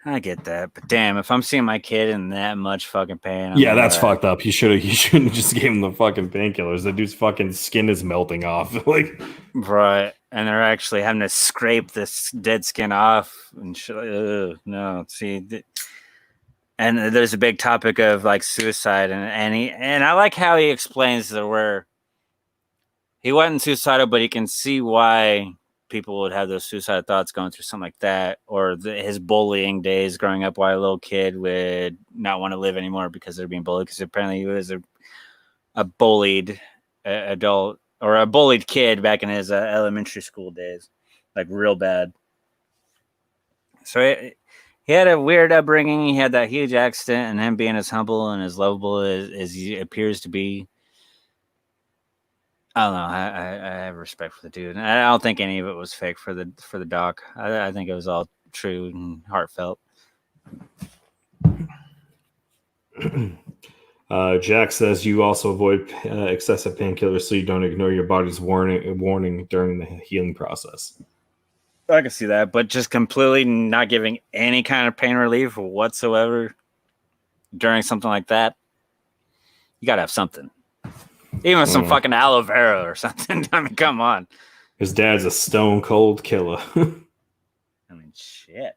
I get that, but damn, if I'm seeing my kid in that much fucking pain, Yeah, that's fucked up. He shouldn't just give him the fucking painkillers. The dude's fucking skin is melting off. Like, right, and they're actually having to scrape this dead skin off and shit. No, see, and there's a big topic of like suicide, and I like how he explains that where he wasn't suicidal, but he can see why people would have those suicide thoughts going through something like that, or his bullying days growing up, why a little kid would not want to live anymore because they're being bullied. Because apparently he was a bullied adult or a bullied kid back in his elementary school days, like real bad. So he had a weird upbringing. He had that huge accident, and him being as humble and as lovable as he appears to be. I don't know. I have respect for the dude. And I don't think any of it was fake for the doc. I think it was all true and heartfelt. Jack says you also avoid excessive painkillers so you don't ignore your body's warning during the healing process. I can see that, but just completely not giving any kind of pain relief whatsoever during something like that, you gotta have something. Even with some fucking aloe vera or something. I mean, come on. His dad's a stone cold killer. I mean, shit.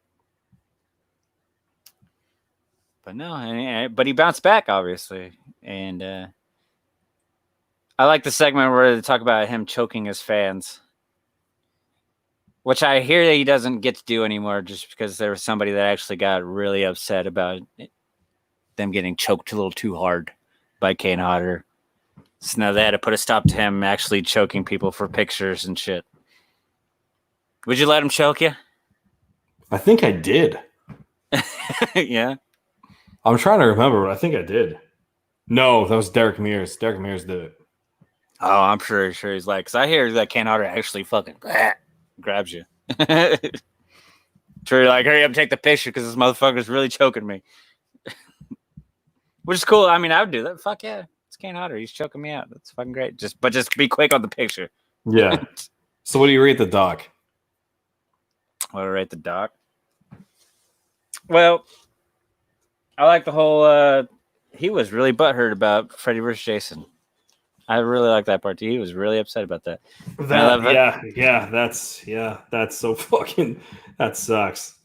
But no, but he bounced back, obviously. And I like the segment where they talk about him choking his fans, which I hear that he doesn't get to do anymore just because there was somebody that actually got really upset about them getting choked a little too hard by Kane Hodder. So now they had to put a stop to him actually choking people for pictures and shit. Would you let him choke you? I think I did. Yeah. I'm trying to remember, but I think I did. No, that was Derek Mears. Derek Mears did it. Oh, I'm sure he's like, because I hear that Kane Hodder actually fucking grabs you. True, like, hurry up and take the picture because this motherfucker's really choking me. Which is cool. I mean, I would do that. Fuck yeah. It's Kane Hodder. He's choking me out. That's fucking great. Just be quick on the picture. Yeah. So what do you rate the doc? What do I rate the doc? Well, I like the whole he was really butthurt about Freddy vs. Jason. I really like that part too. He was really upset about that. I love it. That's so fucking. That sucks.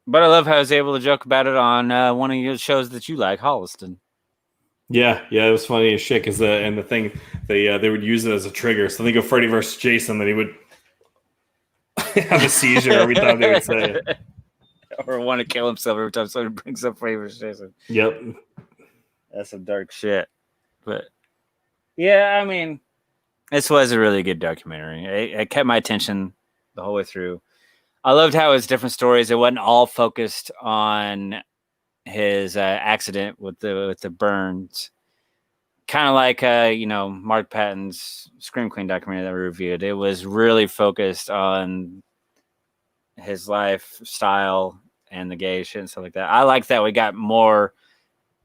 But I love how I was able to joke about it on one of your shows that you like, Holliston. Yeah, it was funny as shit because the thing they would use it as a trigger. So think of Freddy versus Jason, that he would have a seizure every time they would say it, or want to kill himself every time someone brings up Freddy versus Jason. Yep, that's some dark shit. But yeah, I mean, this was a really good documentary. It kept my attention the whole way through. I loved how it was different stories. It wasn't all focused on his accident with the burns, kind of like Mark Patton's Scream Queen documentary that we reviewed. It was really focused on his lifestyle and the gay shit and stuff like that. I like that we got more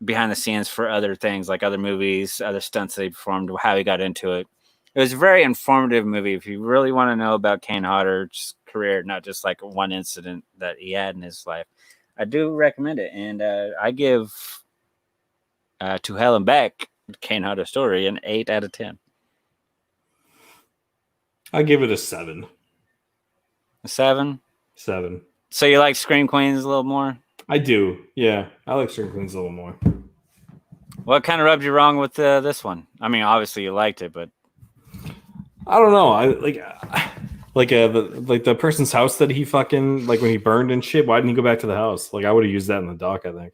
behind the scenes for other things, like other movies, other stunts that he performed, how he got into it. It was a very informative movie. If you really want to know about Kane Hodder's career, not just like one incident that he had in his life, I do recommend it. And I give To Hell and Back, Kane Hodder story, an 8 out of 10. I give it a 7. A 7? 7. So you like Scream Queens a little more? I do. Yeah, I like Scream Queens a little more. What kind of rubbed you wrong with this one? I mean, obviously you liked it, but I don't know. I like the person's house that he fucking when he burned and shit. Why didn't he go back to the house? Like I would have used that in the doc. I think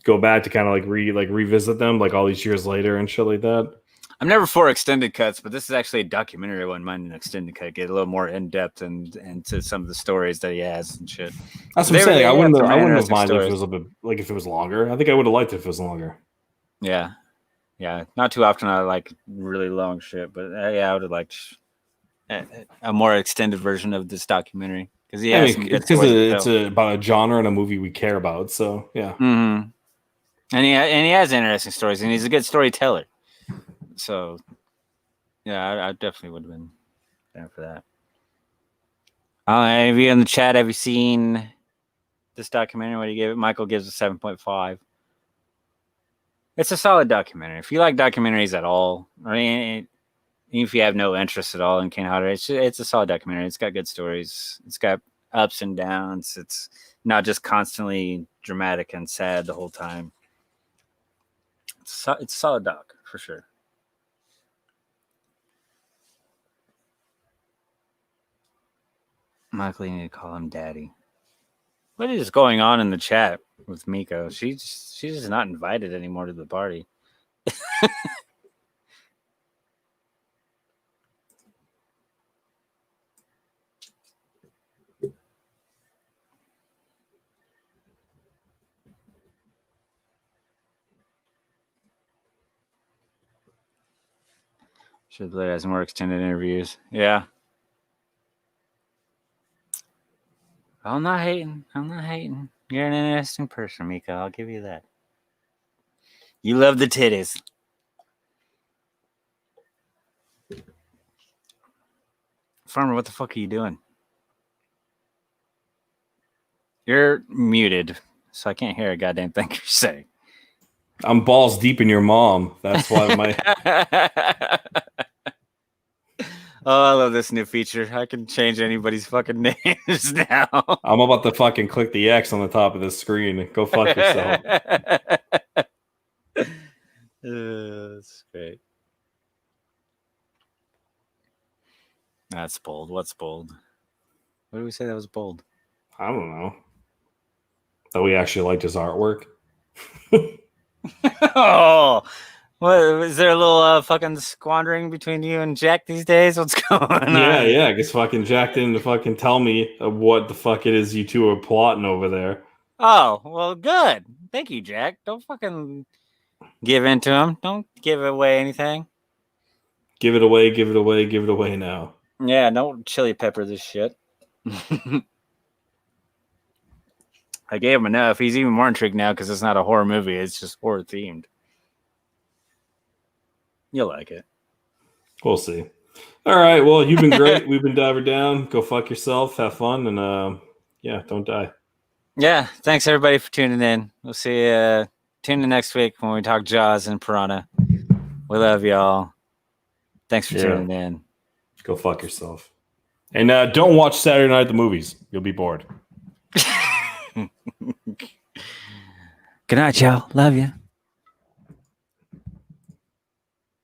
go back to kind of revisit them all these years later and shit like that. I'm never for extended cuts, but this is actually a documentary. I wouldn't mind an extended cut, get a little more in depth and into some of the stories that he has and shit. That's what I'm saying. I wouldn't have minded if it was a bit if it was longer. I think I would have liked it if it was longer. Yeah. Yeah, not too often I like really long shit, but yeah, I would have liked a more extended version of this documentary because it's about a genre and a movie we care about. So yeah, and he has interesting stories, and he's a good storyteller. So yeah, I definitely would have been down for that. Have you in the chat? Have you seen this documentary? What do you give it? Michael gives a 7.5. It's a solid documentary. If you like documentaries at all, or even if you have no interest at all in Kane Hodder, it's a solid documentary. It's got good stories. It's got ups and downs. It's not just constantly dramatic and sad the whole time. It's a solid doc for sure. Michael, you need to call him Daddy. What is going on in the chat with Miko? She's just not invited anymore to the party. Should play has more extended interviews. Yeah. I'm not hating. You're an interesting person, Mika. I'll give you that. You love the titties. Farmer, what the fuck are you doing? You're muted, so I can't hear a goddamn thing you're saying. I'm balls deep in your mom. That's why my... Oh, I love this new feature. I can change anybody's fucking names now. I'm about to fucking click the X on the top of the screen. Go fuck yourself. That's great. That's bold. What's bold? What did we say that was bold? I don't know. That we actually liked his artwork. Oh, what is there a little fucking squandering between you and Jack these days? What's going on? Yeah. I guess fucking Jack didn't fucking tell me what the fuck it is you two are plotting over there. Oh, well, good. Thank you, Jack. Don't fucking give in to him. Don't give away anything. Give it away now. Yeah, don't chili pepper this shit. I gave him enough. He's even more intrigued now because it's not a horror movie. It's just horror themed. You'll like it. We'll see. All right. Well, you've been great. We've been Diver Down. Go fuck yourself. Have fun. And yeah, don't die. Yeah. Thanks everybody for tuning in. We'll see you Tune in next week when we talk Jaws and Piranha. We love y'all. Thanks for tuning in. Go fuck yourself. And don't watch Saturday Night at the Movies. You'll be bored. Good night, y'all. Love you.